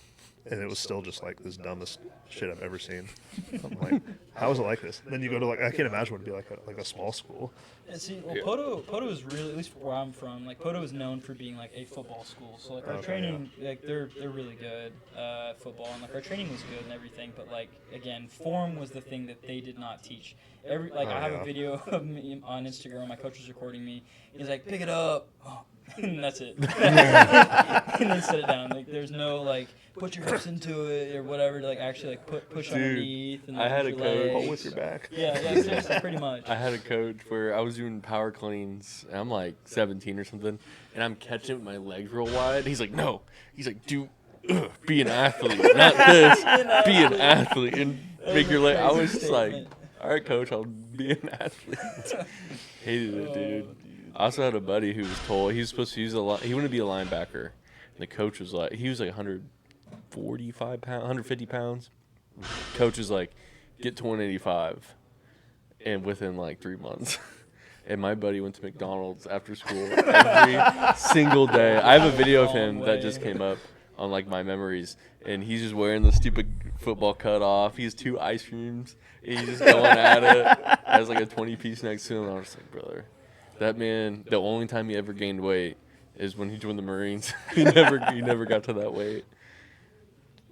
and it was still just like this dumbest shit I've ever seen. I'm like, how is it like this? And then you go to like, I can't imagine what it'd be like a small school. And see, well, Poto is really, at least where I'm from, like Poto is known for being like a football school. So like our training, like they're really good football, and like our training was good and everything. But like again, form was the thing that they did not teach. I have a video of me on Instagram. My coach was recording me. He's like, pick it up, and that's it. And then set it down. Like there's no like put your hips into it or whatever to like actually like push underneath. And I had a your coach- legs. Pull with your back. Yeah, seriously, pretty much. I had a coach where I was doing power cleans, and I'm like 17 or something, and I'm catching it with my legs real wide. He's like, no. He's like, be an athlete, not this. Be an athlete and make your leg. I was just like, all right, coach, I'll be an athlete. Hated it, dude. I also had a buddy who was told he was supposed to use he wanted to be a linebacker, and the coach was like, he was like 145 pounds, 150 pounds. Coach was like, get to 185, and within like 3 months. And my buddy went to McDonald's after school every single day. I have a video of him that just came up on like my memories, and he's just wearing the stupid football cut off. He has 2 ice creams, and he's just going at it. Has like a 20-piece next to him. I was just like, brother, that man. The only time he ever gained weight is when he joined the Marines. he never got to that weight.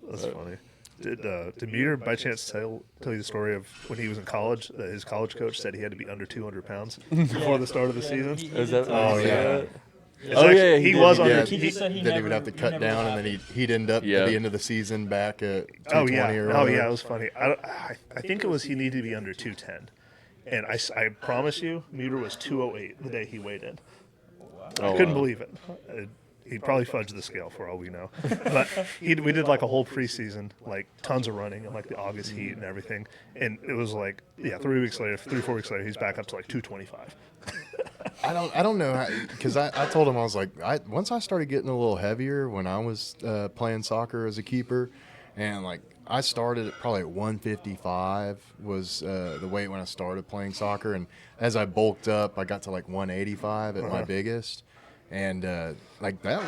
That's funny. Did Meter by chance tell you the story of when he was in college that his college coach said he had to be under 200 pounds before the start of the season? Is that? Oh, yeah. He did. was Yeah. under. He just said Then he would have to cut down, and then he'd end up at the end of the season back at 220 or whatever. It was funny. I think it was he needed to be under 210, and I promise you, Meter was 208 the day he weighed in. I couldn't believe it. He'd probably fudge the scale for all we know. But we did like a whole preseason, like tons of running and like the August heat and everything. And it was like, 3 weeks later, 3-4 weeks later, he's back up to like 225. I don't know, because I told him, I was like, once I started getting a little heavier when I was playing soccer as a keeper, and like I started at probably at 155 was the weight when I started playing soccer, and as I bulked up, I got to like 185 at my biggest. And like that,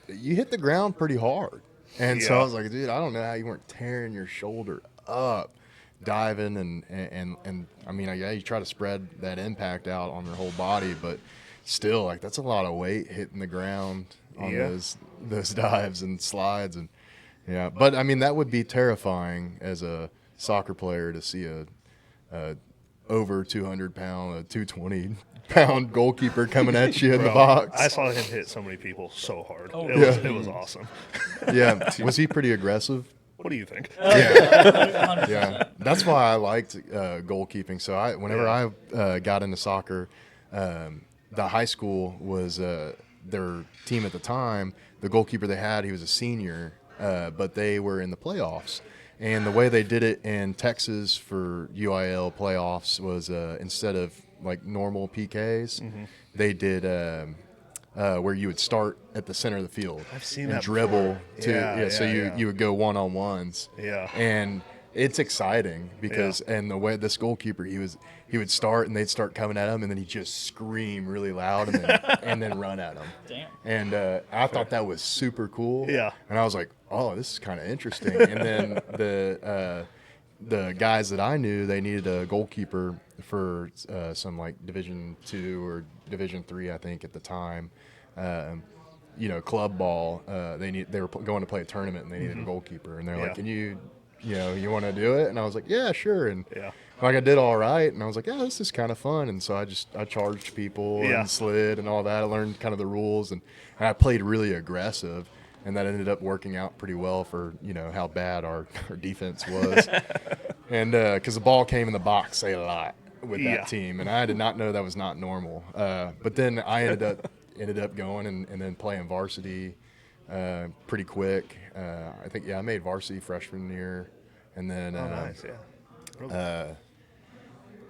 you hit the ground pretty hard. And so I was like, dude, I don't know how you weren't tearing your shoulder up, diving and I mean, you try to spread that impact out on your whole body, but still, like that's a lot of weight hitting the ground on those dives and slides and But I mean, that would be terrifying as a soccer player to see a over 200 pound, 220 pound goalkeeper coming at you in the box. I saw him hit so many people so hard. It was awesome. Yeah. Was he pretty aggressive? What do you think? Yeah. That's why I liked goalkeeping. So whenever I got into soccer, the high school was their team at the time. The goalkeeper they had, he was a senior, but they were in the playoffs. And the way they did it in Texas for UIL playoffs was instead of like normal PKs, they did where you would start at the center of the field. I've seen and that dribble before. So you would go one-on-ones. Yeah. And it's exciting because and the way this goalkeeper he would start and they'd start coming at him and then he'd just scream really loud and then run at him. Damn. And I thought that was super cool. Yeah. And I was like, oh, this is kind of interesting. And then the guys that I knew, they needed a goalkeeper for some like Division II or Division III, I think at the time. Club ball. They were going to play a tournament and they needed a goalkeeper. And they're like, can you you want to do it? And I was like, yeah, sure. And Yeah. like I did all right, and I was like, yeah, this is kind of fun. And so I charged people Yeah. and slid and all that. I learned kind of the rules, and I played really aggressive, and that ended up working out pretty well for how bad our defense was. And because the ball came in the box a lot with that team, and I did not know that was not normal. But then I ended up going and then playing varsity pretty quick. I think I made varsity freshman year, and then Nice, yeah.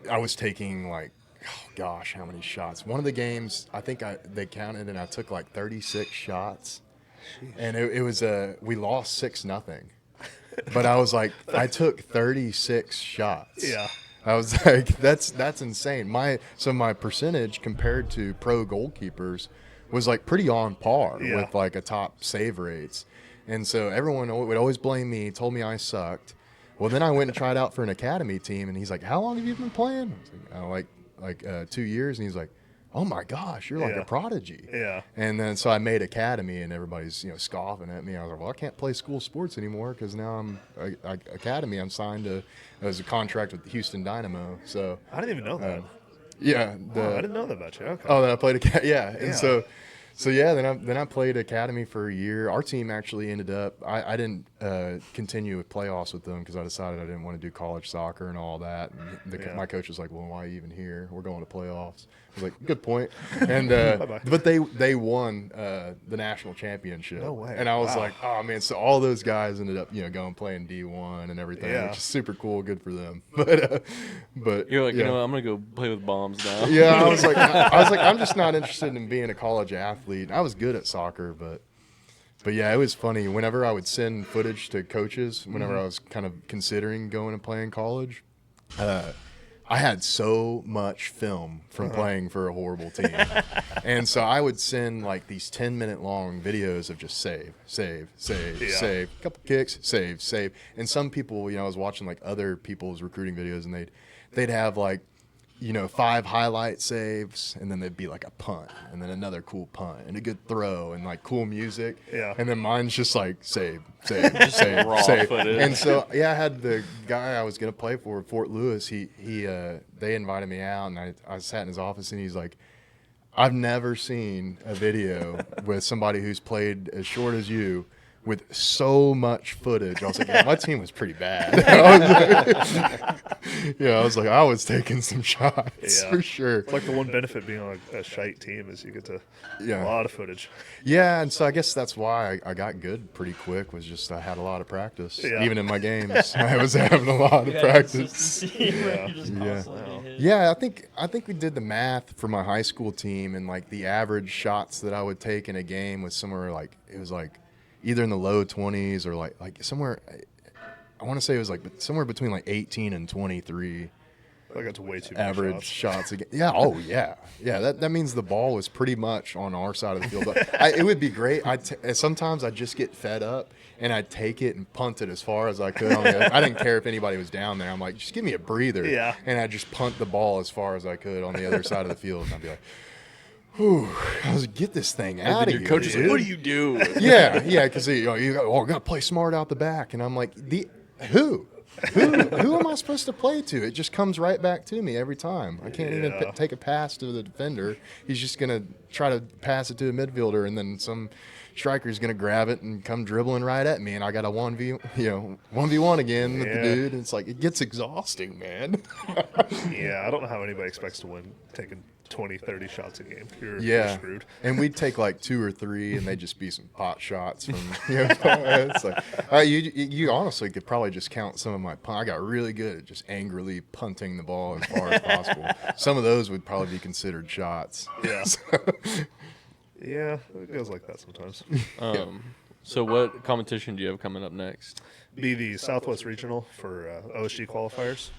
I was taking like, oh gosh, how many shots? One of the games, I think they counted, and I took like 36 shots. Jeez. And it was we lost 6-0. But I was like, I took 36 shots. Yeah. I was like, that's insane. My percentage compared to pro goalkeepers was like pretty on par with like a top save rates. And so everyone would always blame me, told me I sucked. Well, then I went and tried out for an academy team, and he's like, how long have you been playing? I was like 2 years. And he's like, oh my gosh, you're like a prodigy. Yeah. And then so I made academy, and everybody's scoffing at me. I was like, well, I can't play school sports anymore because now I'm academy. I'm signed as a contract with the Houston Dynamo. So I didn't even know that. Yeah. I didn't know that about you. Okay. Oh, that I played academy. Yeah. And so yeah, then I played academy for a year. Our team actually ended up. I didn't continue with playoffs with them because I decided I didn't want to do college soccer and all that. And my coach was like, "Well, why are you even here? We're going to playoffs." I was like, "Good point." And but they won the national championship. No way. And I was like, "Oh man!" So all those guys ended up going playing D1 and everything, which is super cool. Good for them. But You're like, I'm gonna go play with bombs now. Yeah, I was like, I'm just not interested in being a college athlete. I was good at soccer, but yeah, it was funny. Whenever I would send footage to coaches, whenever I was kind of considering going and playing college, I had so much film from playing for a horrible team. And so I would send like these 10-minute long videos of just save, couple kicks, save. And some people, I was watching like other people's recruiting videos, and they'd have like 5 highlight saves, and then there'd be like a punt, and then another cool punt, and a good throw, and like cool music. Yeah. And then mine's just like save. Raw footage. And so I had the guy I was gonna play for, Fort Lewis. They invited me out, and I sat in his office, and he's like, I've never seen a video with somebody who's played as short as you with so much footage. I was like, yeah, my team was pretty bad. I was like, I was taking some shots for sure. It's like the one benefit being on a shite team is you get to a lot of footage. Yeah, and so I guess that's why I got good pretty quick, was just I had a lot of practice. Yeah. Even in my games, I was having a lot of practice. Yeah, I think we did the math for my high school team, and like the average shots that I would take in a game was somewhere like, it was like either in the low 20s or like somewhere, I want to say it was like somewhere between like 18 and 23. I got to way too many average shots again. Yeah. Oh, yeah. Yeah. That means the ball was pretty much on our side of the field. But it would be great. Sometimes I'd just get fed up, and I'd take it and punt it as far as I could. I didn't care if anybody was down there. I'm like, just give me a breather. Yeah. And I'd just punt the ball as far as I could on the other side of the field. And I'd be like, whew, I was get this thing out of here. Your coach is like, what do you do? Yeah, because you got to play smart out the back. And I'm like, who am I supposed to play to? It just comes right back to me every time. I can't even take a pass to the defender. He's just going to try to pass it to a midfielder, and then some striker's going to grab it and come dribbling right at me, and I got a 1v1 again with the dude. And it's like, it gets exhausting, man. Yeah, I don't know how anybody expects to win taking 20, 30 shots a game. You're screwed. And we'd take like 2 or 3, and they'd just be some pot shots from. It's like you honestly could probably just count some of my punt. I got really good at just angrily punting the ball as far as possible. Some of those would probably be considered shots. Yeah. Yeah, it goes like that sometimes. So what competition do you have coming up next? Be the Southwest Regional for OSG qualifiers.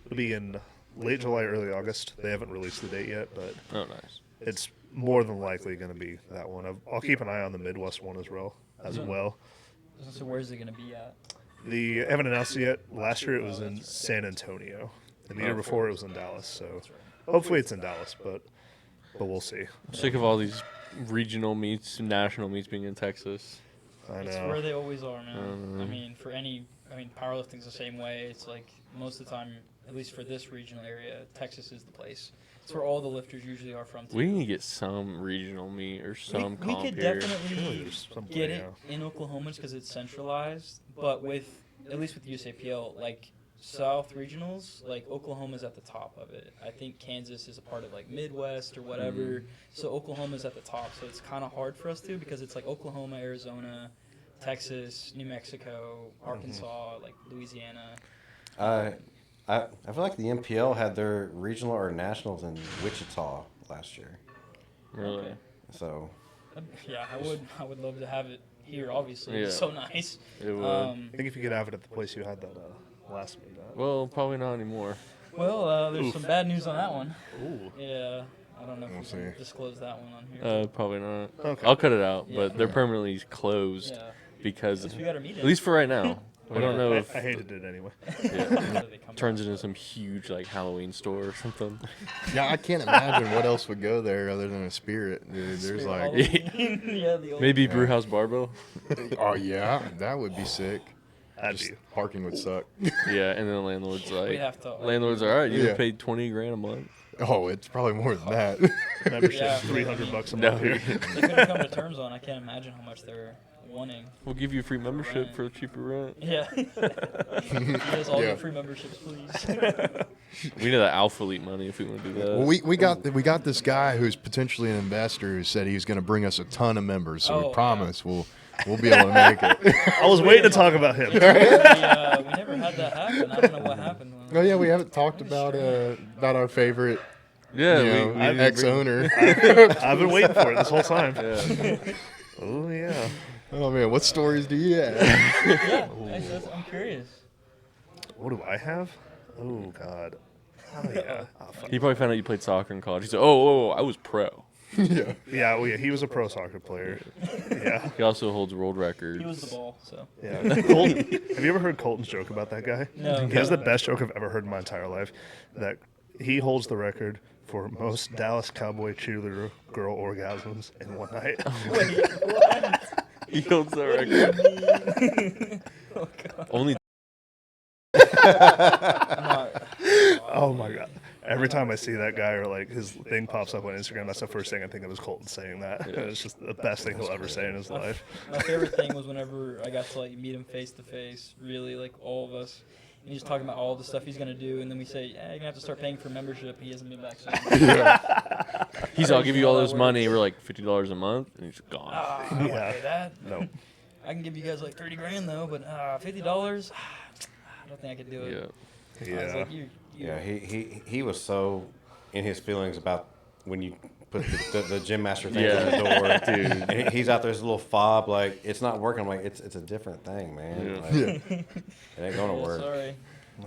It'll be in late July, early August. They haven't released the date yet, but Nice. It's more than likely going to be that one. I'll keep an eye on the Midwest one as well. So where's it going to be at? They haven't announced it yet. Last year it was in San Antonio, and the year before it was in Dallas. So hopefully it's in Dallas, but we'll see. I'm sick of all these regional meets and national meets being in Texas. I It's know. where they always are, man. Powerlifting's the same way. It's like most of the time, at least for this regional area, Texas is the place. It's where all the lifters usually are from. Too. We need to get some regional meet or some we comp could here. definitely There's some get way, it in Oklahoma because it's centralized. But at least with USAPL, like South regionals, like Oklahoma's at the top of it. I think Kansas is a part of like Midwest or whatever. So Oklahoma's at the top. So it's kind of hard for us too because it's like Oklahoma, Arizona, Texas, New Mexico, Arkansas, like Louisiana. I feel like the MPL had their regional or nationals in Wichita last year. Really? Okay. So Yeah, I would love to have it here. Obviously, Yeah. it's so nice. It would. I think if you could have it at the place you had that last meet at. Well, probably not anymore. Well, there's some bad news on that one. Ooh. Yeah, I don't know if We'll we can see. disclose that one on here. Probably not. Okay. I'll cut it out, Yeah. but they're permanently closed Yeah, because, since we got our meeting. at least for right now. I don't know if I hated it anyway. They come turns into some huge like Halloween store or something. Yeah, I can't imagine what else would go there other than a Spirit, dude. There's like, Halloween. Yeah, the old Maybe Brewhouse Barbell. oh yeah, that would be sick. That'd Just be. parking would suck. Yeah, and then the landlord's We'd like, have to. landlord's all right. You Yeah. paid $20,000 a month. Oh, it's probably more than that. Membership Yeah. $300 a No, month here. They couldn't come to terms on. I can't imagine how much they're wanting. we'll give you a free membership Rent. for a cheaper rent. Yeah. You guys all Yeah. get free memberships, please. We need that Alpha Elite money if we want to do that. Well, we got this guy who's potentially an investor who said he was going to bring us a ton of members. So Oh, we promise we'll be able to make it. I was waiting to talk about him. we never had that happen. I don't know what happened. Oh yeah, we haven't talked about our favorite yeah, you know, we didn't bring- ex-owner. I've been waiting for it this whole time. Yeah. Oh, yeah. Oh man, what stories do you have? Yeah, I'm curious. What do I have? Oh, God. Oh, yeah. He probably found out you played soccer in college. He said, "Oh, I was pro." Yeah. Yeah, well, yeah, he was a pro soccer player. Yeah. He also holds world records. He was the ball, so. Yeah. Colton, have you ever heard Colton's joke about that guy? No. He has the best joke I've ever heard in my entire life. That he holds the record for most Dallas Cowboy cheerleader girl orgasms in one night. Wait, what? He holds that record. Oh, God. Only I'm not. Oh my God. Every time I see that guy or like his thing pops up on Instagram, that's the first thing I think of is Colton saying that. It's just the best thing he'll ever say in his life. My favorite thing was whenever I got to like meet him face to face, really like all of us. And he's talking about all the stuff he's gonna do, and then we say, "Yeah, you're gonna have to start paying for membership." He hasn't been back since. he's, "I'll give you all How that this money." works. We're like $50 a month, and he's gone. I don't wanna pay that. No. I can give you guys like $30,000 though, but $50, I don't think I could do it. Yeah. I was Yeah. like, yeah, he was so in his feelings about when you put the gym master thing on the door, dude. And he's out there, this little fob, like it's not working. I'm like, it's a different thing, man. Yeah. Like, it ain't gonna work. Sorry.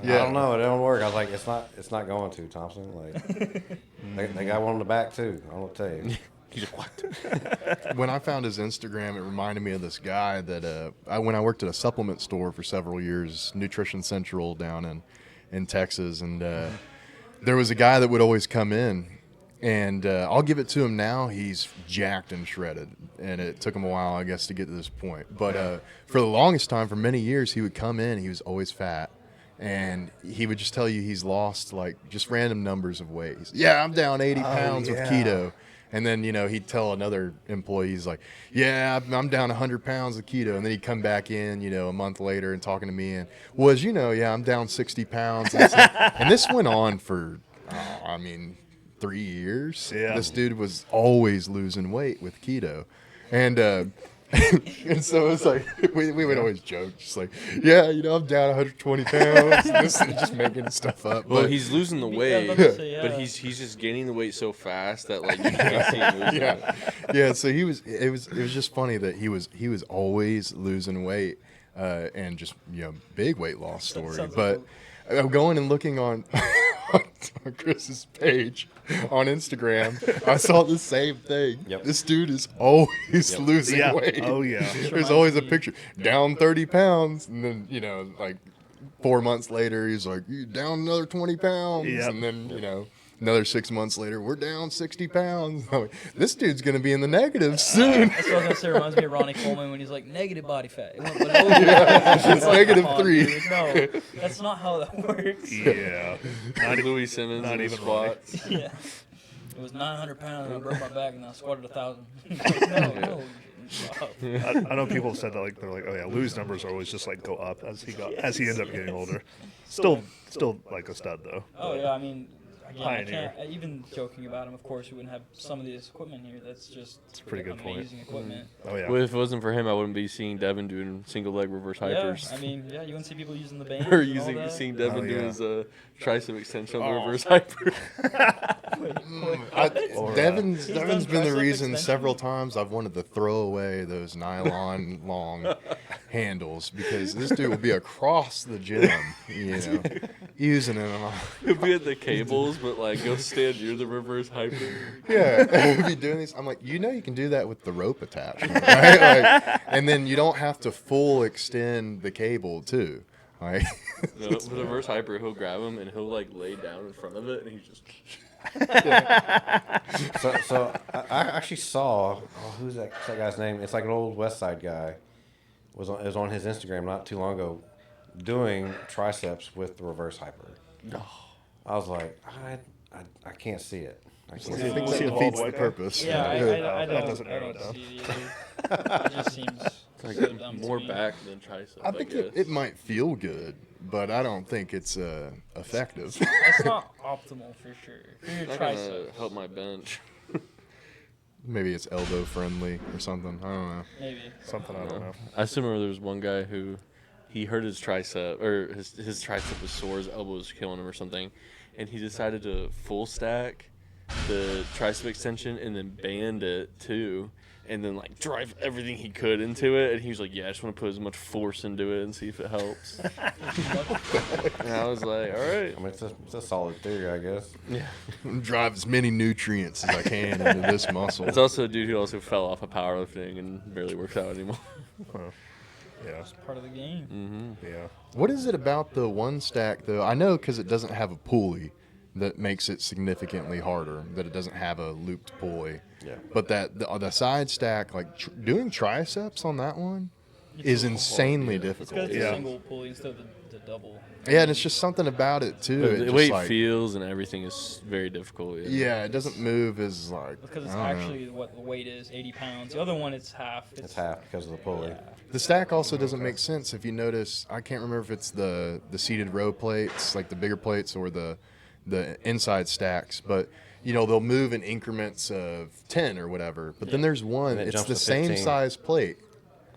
I don't know, it don't work. I was like, it's not going to, Thompson. Like they got one on the back too. I'm gonna tell you. He's like, "What?" When I found his Instagram, it reminded me of this guy that when I worked at a supplement store for several years, Nutrition Central down in Texas, and there was a guy that would always come in, and I'll give it to him now. He's jacked and shredded, and it took him a while, I guess, to get to this point. But for the longest time, for many years, he would come in. He was always fat. And he would just tell you he's lost like just random numbers of weight. Yeah, I'm down 80 pounds with keto. And then, he'd tell another employee, he's like, yeah, I'm down 100 pounds with keto. And then he'd come back in, a month later and talking to me and yeah, I'm down 60 pounds. And this went on for, 3 years. Yeah. This dude was always losing weight with keto. And, and so it's like we would always joke, just like, yeah, I'm down 120 pounds, and this is just making stuff up. Well, but he's losing the Yeah, I weight, was about to say, but yeah. he's just gaining the weight so fast that like you can't see him losing it. yeah. So it was just funny that he was always losing weight, and just big weight loss story. sounds But like I'm going and looking on Chris's page on Instagram. I saw the same thing. Yep. This dude is always losing Yeah. weight. Oh, yeah. There's always a picture down 30 pounds, and then like 4 months later he's like, you down another 20 pounds, Yep. and then Another 6 months later, we're down 60 pounds. I'm like, this dude's going to be in the negative soon. That's what I was gonna say. Reminds me of Ronnie Coleman when he's like negative body fat. It went below It's like, negative come on, 3. dude. No, that's not how that works. Yeah. Louis Simmons not in the even squats. Yeah. It was 900 pounds and I broke my back and I squatted 1,000. No. I know people have said that they're like, oh yeah, Lou's numbers always just go up as he ends up getting older. Still like a stud though. Oh yeah, I mean, again, I Pioneer. can't even joking about him. Of course, we wouldn't have some of this equipment here. That's just a pretty good point. amazing equipment. Oh yeah. Well, if it wasn't for him, I wouldn't be seeing Devin doing single leg reverse hypers. Yeah, I mean, you wouldn't see people using the bands Or and all that. seeing Devin Oh, doing yeah. his tricep extension on the reverse hyper. Devin's He's been done the tricep reason extension. several times I've wanted to throw away those nylon long handles because this dude will be across the gym, using it on. He'll be at the cables, but go stand near the reverse hyper. Yeah, we'll be doing these. I'm like, you can do that with the rope attachment, right? And then you don't have to full extend the cable too. Like, No, with the reverse hyper, he'll grab him and he'll lay down in front of it, and he just. So I actually saw who's that guy's name? It's like an old West Side guy. It was on his Instagram not too long ago, doing triceps with the reverse hyper. I was like, I can't see it. I can't see I think it. that defeats the purpose. Yeah, I That don't, doesn't I narrow it don't down. see it either. It just seems so dumb to More me. back than tricep. I think guess. it might feel good, but I don't think it's effective. It's not optimal for sure. For your Not gonna triceps, help my bench. Maybe it's elbow friendly or something. I don't know. maybe. Something I don't know. I still remember there was one guy who he hurt his tricep, or his tricep was sore, his elbow was killing him or something, and he decided to full stack the tricep extension and then band it too, and then drive everything he could into it. And he was like, "Yeah, I just want to put as much force into it and see if it helps." And I was like, "All right." I mean, it's a solid theory, I guess. Yeah. Drive as many nutrients as I can into this muscle. It's also a dude who also fell off of powerlifting and barely works out anymore. Yeah. Part of the game. Yeah. What is it about the one stack though? I know because it doesn't have a pulley that makes it significantly harder. That it doesn't have a looped pulley. Yeah. But the side stack, doing triceps on that one, is insanely It's difficult. because it's Yeah. a single pulley instead of the double. Yeah, and it's just something about it too. The It way just it feels and everything is very difficult. yeah, it doesn't move as Because it's I don't know. actually what the weight is, 80 pounds. The other one, it's half. It's half because of the pulley. The stack also doesn't make sense if you notice. I can't remember if it's the seated row plates, like the bigger plates, or the inside stacks, but they'll move in increments of 10 or whatever. But then there's one. And it It's jumps the to same 15. size plate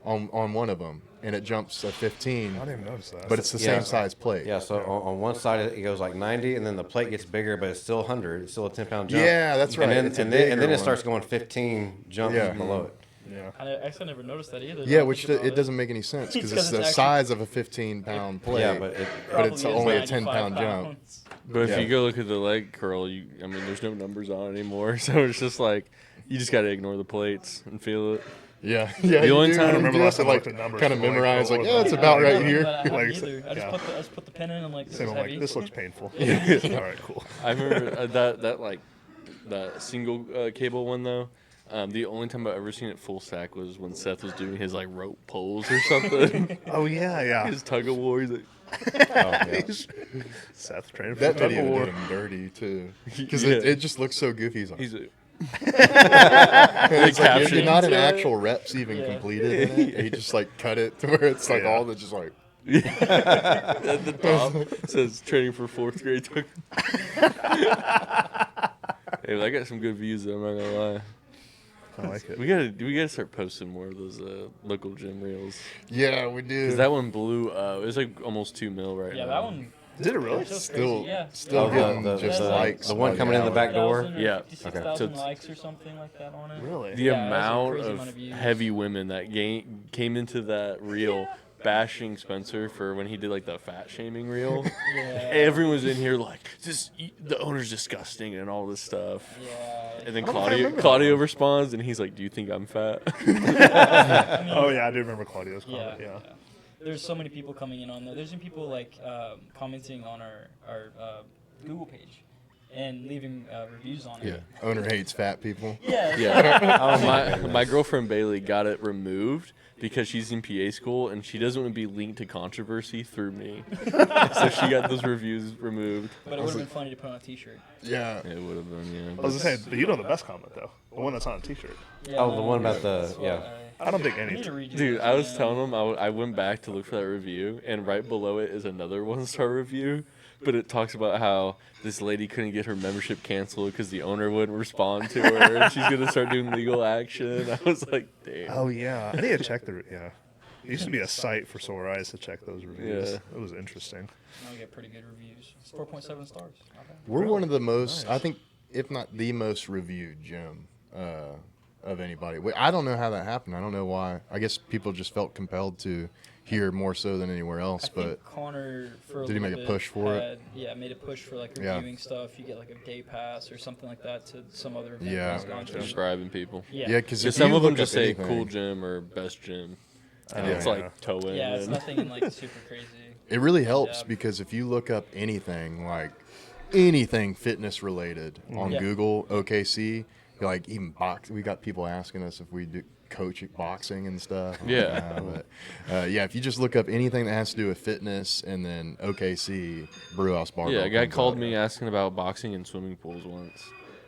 on one of them, and it jumps to 15. I didn't even notice that. But it's the Yeah. same size plate. Yeah, so on one side it goes 90, and then the plate gets bigger, but it's still 100. It's still a 10-pound jump. Yeah, that's right. And then, It's a and then bigger it starts one. going 15 jumps Yeah. below it. yeah. I actually never noticed that either. Yeah, Now which think about it doesn't make any sense because It's it's 'cause the it's actually- size of a 15-pound plate. Yeah, but Probably it's is only a 95 10-pound jump. pounds. But if Yeah. you go look at the leg curl, there's no numbers on it anymore. So it's just you just got to ignore the plates and feel it. Yeah. The only you do. time- I You remember do last have time I to looked at numbers kind of for, like, memorize, what was yeah, it? it's about right Yeah, here. but I haven't Like, either. I yeah. just put the pen in and I'm like, this Same, is I'm like, heavy. this looks painful. Yeah. All right, cool. I remember that single cable one though. The only time I've ever seen it full stack was when Seth was doing his rope pulls or something. Oh yeah. His tug of war. He's like, Seth training for That the video war. did him dirty too, because Yeah. it just looks so goofy. he's like, It's like you're not in captions. actual reps even Yeah. completed in it. He just cut it to where it's Yeah. all the just at the top says training for 4th grade. Hey, but I got some good views though. I'm not gonna lie. I like it. We gotta start posting more of those local gym reels. Yeah, we do. Cause that one blew up. It was almost 2 mil right Yeah, now. that one. Did it really? It's just still crazy. Yeah. still Oh, getting the- just the- likes. the one by coming in the hour. back door? 50,000 or Yeah. 56,000 Okay. So likes or something like that on it. Really? The Yeah, it was a amount crazy of amount of views. heavy women that came into that reel bashing Spencer for when he did the fat shaming reel. Yeah. Everyone was in here the owner's disgusting and all this stuff. Yeah. And then I don't know if I remember Claudio responds and he's like, "Do you think I'm fat?" I mean, Oh yeah, I do remember Claudio's Yeah, comment. Yeah. There's so many people coming in on there. There's been people commenting on our Google page, and leaving reviews on Yeah. it. Owner hates fat people. Yeah. Yeah. my girlfriend Bailey got it removed because she's in PA school and she doesn't want to be linked to controversy through me. So she got those reviews removed. But it would have been funny to put on a T-shirt. Yeah. It would have been, yeah. I was gonna say, but you know the best comment though, the one that's on a T-shirt. Yeah, Oh, the one no, about the that's what yeah. I don't think I any. need to read you Dude, this, I was man. telling him I went back to look for that review, and right below it is another 1-star review, but it talks about how this lady couldn't get her membership canceled because the owner wouldn't respond to her, and she's gonna start doing legal action. I was like, damn. Oh yeah, I need to check the. Yeah, it used to be a site for sore eyes to check those reviews. Yeah. It was interesting. I'll get pretty good reviews. It's 4.7 stars. Not bad. We're one of the most, I think, if not the most reviewed gym of anybody. I don't know how that happened. I don't know why. I guess people just felt compelled to hear more so than anywhere else. I But think Connor for Did he make a push for it? Yeah, made a push for like Yeah. reviewing stuff. You get like a day pass or something like that to some other event Yeah. he's gone to. Describing people. Yeah, yeah, because Because some of them just say cool gym or best gym, and Yeah. it's like towing. Yeah, it's and nothing in like super crazy. It really helps Yeah. because if you look up anything like anything fitness related on Yeah. Google, OKC, like even box, we got people asking us if we do coach boxing and stuff. I'm like, Yeah. nah, but yeah, if you just look up anything that has to do with fitness and then OKC, Brewhouse Barbell. Yeah, a guy comes called up. me asking about boxing in swimming pools once.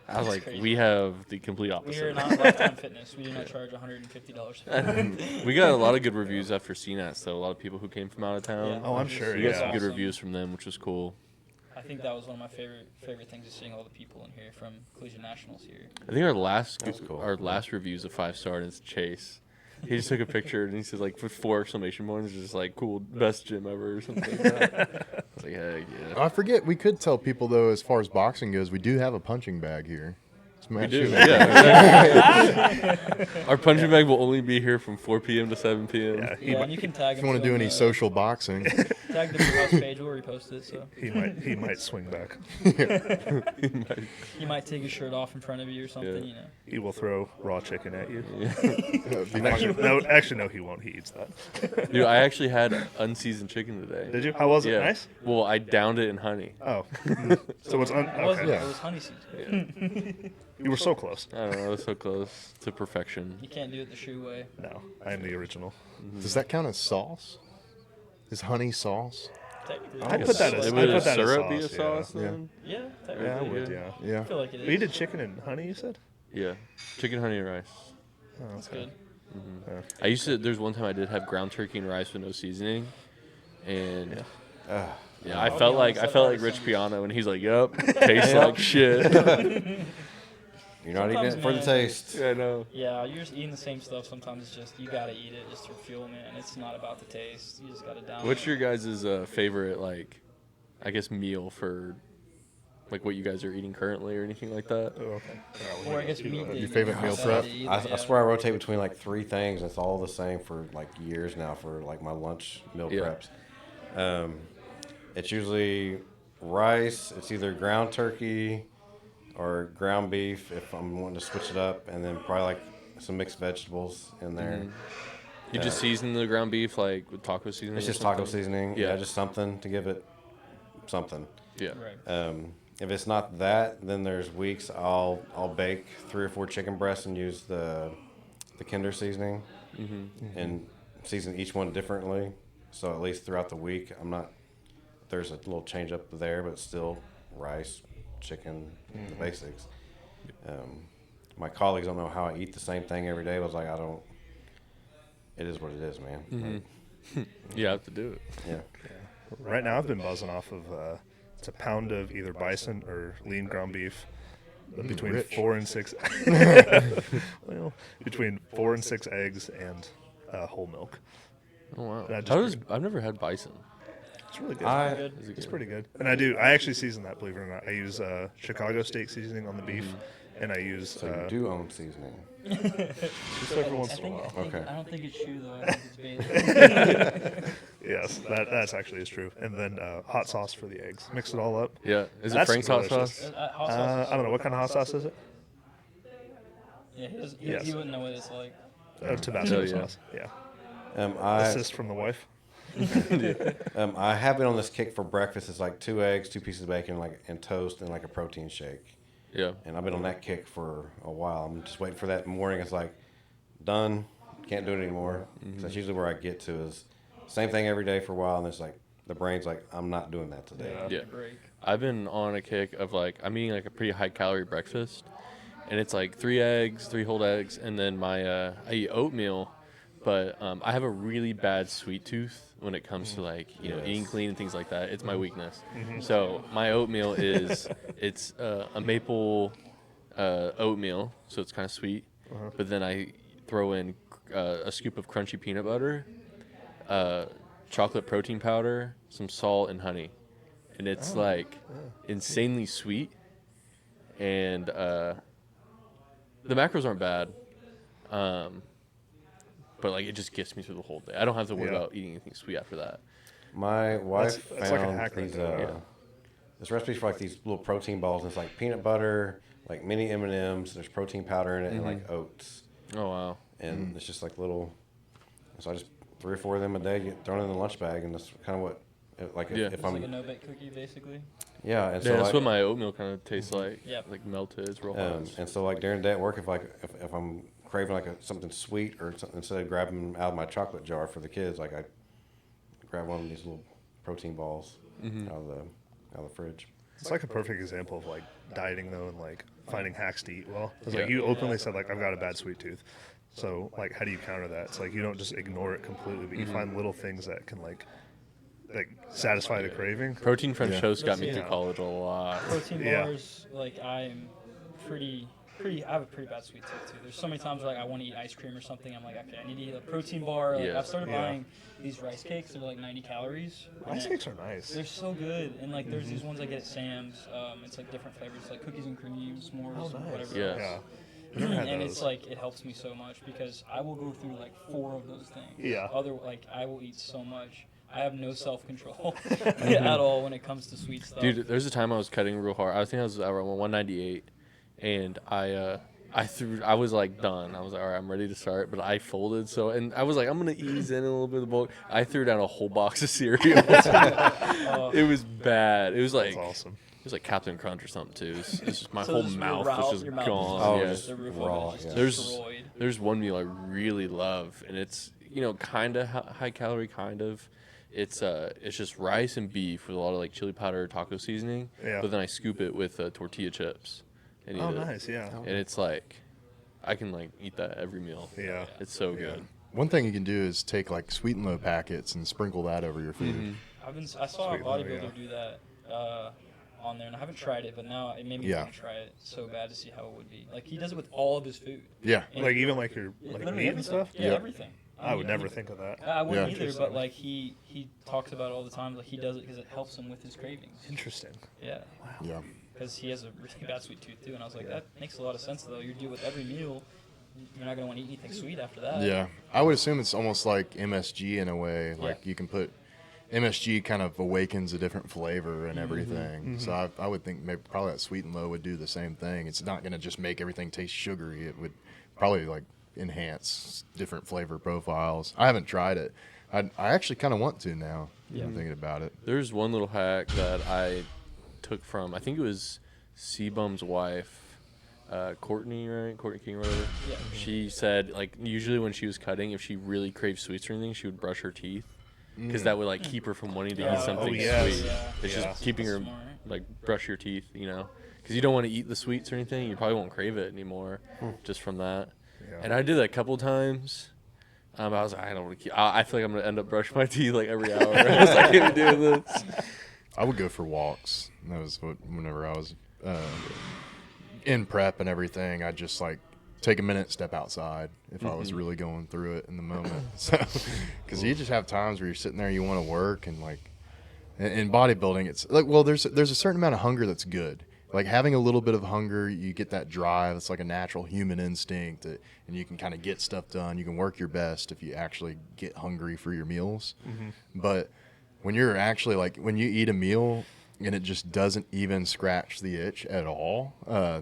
I was That's like, crazy. we have the complete We are opposite. not Lifetime Fitness. We do not charge $150. We got a lot of good reviews after CNATs, though. A lot of people who came from out of town. Yeah. Oh, I'm sure. We got some Yeah. good reviews from them, which was cool. I think that was one of my favorite things is seeing all the people in here from Collegiate Nationals here. I think cool. our last review is a 5-star, and it's Chase. He just took a picture and he says like with 4 exclamation points, just like cool, best gym ever or something like that. I was like, heck yeah. I forget. We could tell people though, as far as boxing goes, we do have a punching bag here. It's We Matt do, Shoemaker. yeah. Our punching bag will only be here from 4 p.m. to 7 p.m. Yeah, Yeah, and you can tag If him. you want to do any social boxing, Tag the Brewhouse page. We'll repost it. So he might swing back. he might take his shirt off in front of you or something. Yeah. You know. He will throw raw chicken at you. it'd be nice. Actually, no, he won't. He eats that. Dude, I actually had unseasoned chicken today. Did you? How was it? Yeah. Nice. Well, I downed it in honey. Oh, so it's It wasn't. okay. It was honey season. You were so close. I don't know. It was so close to perfection. You can't do it the shoe way. No, I am the original. Does that count as sauce? Is honey sauce? Technically, I'd it's put that sauce. as- It I'd would put that as syrup be a sauce, yeah. sauce Yeah. then? Yeah, technically. Yeah, I Yeah. would. Yeah. Yeah. I feel like it is. But you did chicken and honey. You said. Yeah. Chicken, honey, and rice. Oh, That's okay. good. I used to. There's one time I did have ground turkey and rice with no seasoning, and yeah, I I'll felt be like honest, I felt I've like never Rich seen- Piano, and he's like, "Yup, tastes like shit." You're not eating Sometimes, it for the man. taste. I know. Yeah, you're just eating the same stuff. Sometimes it's just you gotta eat it just for fuel, man. It's not about the taste. You just gotta down. What's it. your guys' favorite, like, I guess, meal for, like, what you guys are eating currently or anything like that? Oh, okay. Or I guess meat. Your favorite meal prep? I swear I rotate between like 3 things. It's all the same for like years now for like my lunch meal Yeah. preps. It's usually rice. It's either ground turkey or ground beef if I'm wanting to switch it up, and then probably like some mixed vegetables in there. You just season the ground beef like with taco seasoning? It's or just taco something? seasoning. Yeah. Yeah, just something to give it something. Yeah. Right. If it's not that, then there's weeks I'll bake 3 or 4 chicken breasts and use the Kinder seasoning and season each one differently. So at least throughout the week, there's a little change up there, but still rice, chicken, the basics. My colleagues don't know how I eat the same thing every day. I was like, it is what it is, man. Like, You have to do it. yeah. Right now, I've been buzzing off of it's a pound of either bison or lean ground beef, between rich. 4 and 6. Well, between 4 and 6 eggs and whole milk. Oh, wow. And I just I've never had bison. It's really good. I It's pretty good. And I actually season that, believe it or not. I use Chicago steak seasoning on the beef, and I use so you do own seasoning. just every once I in a think, while. Okay. I don't think it's shoe though. I think it's bait. Yes, that's actually is true. And then hot sauce for the eggs. Mix it all up. Yeah. Is it That's Frank's hot delicious. sauce? Hot sauce. I don't know what kind of hot sauce is it. Yeah, he Yes. wouldn't know what it's like. Tabasco yeah. sauce. Yeah. I Assist from the wife. I have been on this kick for breakfast. It's like 2 eggs, 2 pieces of bacon, and toast, and like a protein shake. Yeah. And I've been on that kick for a while. I'm just waiting for that morning. It's like, done. Can't do it anymore. So that's usually where I get to is same thing every day for a while, and it's like the brain's like, I'm not doing that today. Yeah. Break. I've been on a kick of like I'm eating like a pretty high calorie breakfast, and it's like 3 eggs, 3 whole eggs, and then my I eat oatmeal, but I have a really bad sweet tooth when it comes to like eating clean and things like that. It's my weakness. So my oatmeal is it's a maple oatmeal, so it's kind of sweet, but then I throw in a scoop of crunchy peanut butter, chocolate protein powder, some salt, and honey. And it's insanely sweet. And the macros aren't bad. But like it just gets me through the whole day. I don't have to worry about eating anything sweet after that. My wife That's like a found hack right these there. this recipe for like these little protein balls, and it's like peanut butter, like mini M&Ms. There's protein powder in it, and like oats. Oh wow. And it's just like little. So I just 3 or 4 of them a day get thrown in the lunch bag, and that's kind of what like if It's I'm like a no-bake cookie, basically. yeah. And Yeah, so that's like, what my oatmeal kind of tastes like. Yep. Like melted, it's real hot. and so like during the day at work, if I'm craving like something sweet or something, instead of grabbing out of my chocolate jar for the kids, like I grab one of these little protein balls out of the fridge. It's like a perfect example of like dieting though, and like finding hacks to eat well. Because Yeah. like you openly said like I've got a bad sweet tooth, so like how do you counter that? It's like you don't just ignore it completely, but you find little things that can like satisfy the craving. Protein French toast got me Yeah. through college a lot. Protein Yeah. bars, like I'm pretty. I have a pretty bad sweet tooth too. There's so many times where like I want to eat ice cream or something. I'm like, okay, I need to eat a protein bar. Like Yeah. I've started Yeah. buying these rice cakes. They're like 90 calories. Rice And cakes are nice. They're so good, and like there's these ones I get at Sam's. It's like different flavors, like cookies and cream, s'mores, whatever. Yeah. Yeah. I've never had And those. it's like it helps me so much because I will go through like 4 of those things. Yeah. I will eat so much. I have no self control at all when it comes to sweet stuff. Dude, there's a time I was cutting real hard. I think I was around 198, and I was like done. I was like, all right, I'm ready to start, but I folded. And I was like, I'm gonna ease in a little bit of the bulk. I threw down a whole box of cereal. It was bad. It was like That's awesome. it was like Captain Crunch or something too. It was just my So whole just mouth your was just your mouth gone. Oh, yeah. just the roof raw, of it is just yeah. destroyed. There's one meal I really love, and it's kind of high calorie, kind of. It's just rice and beef with a lot of like chili powder, taco seasoning. Yeah. But then I scoop it with tortilla chips and eat Oh, it. nice. Yeah. And it's like I can like eat that every meal. Yeah. It's so good. One thing you can do is take like sweet and low packets and sprinkle that over your food. I saw a Sweet low, bodybuilder yeah. do that on there, and I haven't tried it, but now it made me Yeah. want to try it so bad to see how it would be. Like he does it with all of his food. Yeah. And Like even like your like literally meat and everything. stuff. Yeah, Yeah. everything. I would And never he- think of that. I wouldn't Yeah. either, but like he talks about it all the time. Like he does it because it helps him with his cravings. Interesting. Yeah, Yeah. because he has a really bad sweet tooth too. And I was like, that makes a lot of sense though. You do it with every meal. You're not gonna want to eat anything sweet after that. Yeah. I would assume it's almost like MSG in a way. Like Yeah. you can put MSG kind of awakens a different flavor and everything. So I would think maybe probably that sweet and low would do the same thing. It's not going to just make everything taste sugary. It would probably like enhance different flavor profiles. I haven't tried it. I actually kind of want to now. I'm thinking about it. There's one little hack that I took from I think it was Seabum's wife. Courtney, right? Courtney King or whatever. Yeah. She said, like, usually when she was cutting, if she really craved sweets or anything, she would brush her teeth. Because that would, like, keep her from wanting to Yeah. eat something Oh, yes. sweet. Yeah. It's Yeah. just keeping her, That's smart. like, brush your teeth, Because you don't want to eat the sweets or anything. You probably won't crave it anymore just from that. Yeah. And I did that a couple times. I was like, I don't want to keep. I feel like I'm going to end up brushing my teeth, like, every hour. I was like, I can't be doing this. I would go for walks. That was whenever I was in prep and everything, I'd just like take a minute, step outside if I was really going through it in the moment. So, because you just have times where you're sitting there, you want to work, and like in bodybuilding, it's like, well, there's a certain amount of hunger that's good. Like having a little bit of hunger, you get that drive. It's like a natural human instinct, and you can kind of get stuff done. You can work your best if you actually get hungry for your meals. But when you're actually like when you eat a meal and it just doesn't even scratch the itch at all,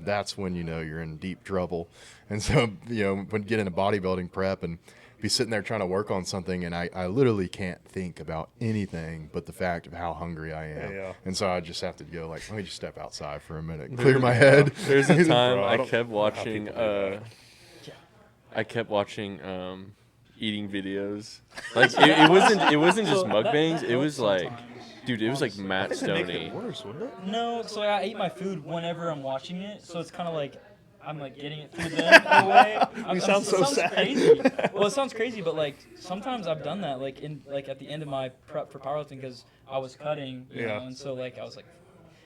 that's when you know you're in deep trouble. And so when you get into bodybuilding prep, and be sitting there trying to work on something, and I literally can't think about anything but the fact of how hungry I am. Yeah. And so I just have to go like, let me just step outside for a minute, and clear my head. There's a time Bro, I don't kept know how watching. people do Eating videos. Like it wasn't just mukbangs. It was like, dude, it was like Matt Stoney. Worse, wouldn't it? No, so I eat my food whenever I'm watching it, so it's kind of like I'm like getting it through them in a way. sound so sad. Crazy. Well, it sounds crazy, but like sometimes I've done that, like at the end of my prep for powerlifting, because I was cutting, you know, and so like I was like,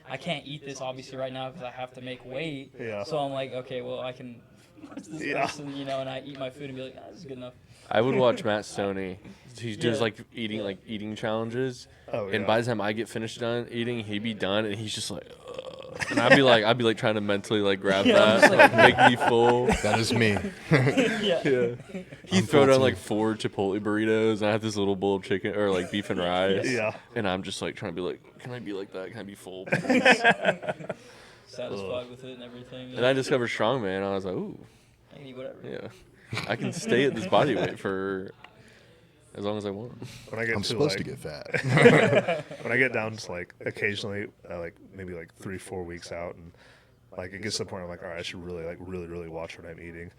I can't eat this obviously right now because I have to make weight. Yeah. So I'm like, okay, well I can watch this person, you know, and I eat my food and be like, this is good enough. I would watch Matt Stoney. He does like eating challenges, and by the time I get finished done eating, he'd be done, and he's just like, ugh. And I'd be like trying to mentally like grab that, like make me full. That is me. Yeah. He'd throw down like 4 Chipotle burritos, and I have this little bowl of chicken or like beef and rice. Yeah. And I'm just like trying to be like, can I be like that? Can I be full? Satisfied with it and everything. And I discovered Strongman, and I was like, ooh, I can eat whatever. yeah, I can stay at this body weight for as long as I want. When I get I'm to, supposed like, to get fat. when I get down to like occasionally, like maybe like 3-4 weeks out, and like it gets to the point where I'm like, all right, I should really watch what I'm eating.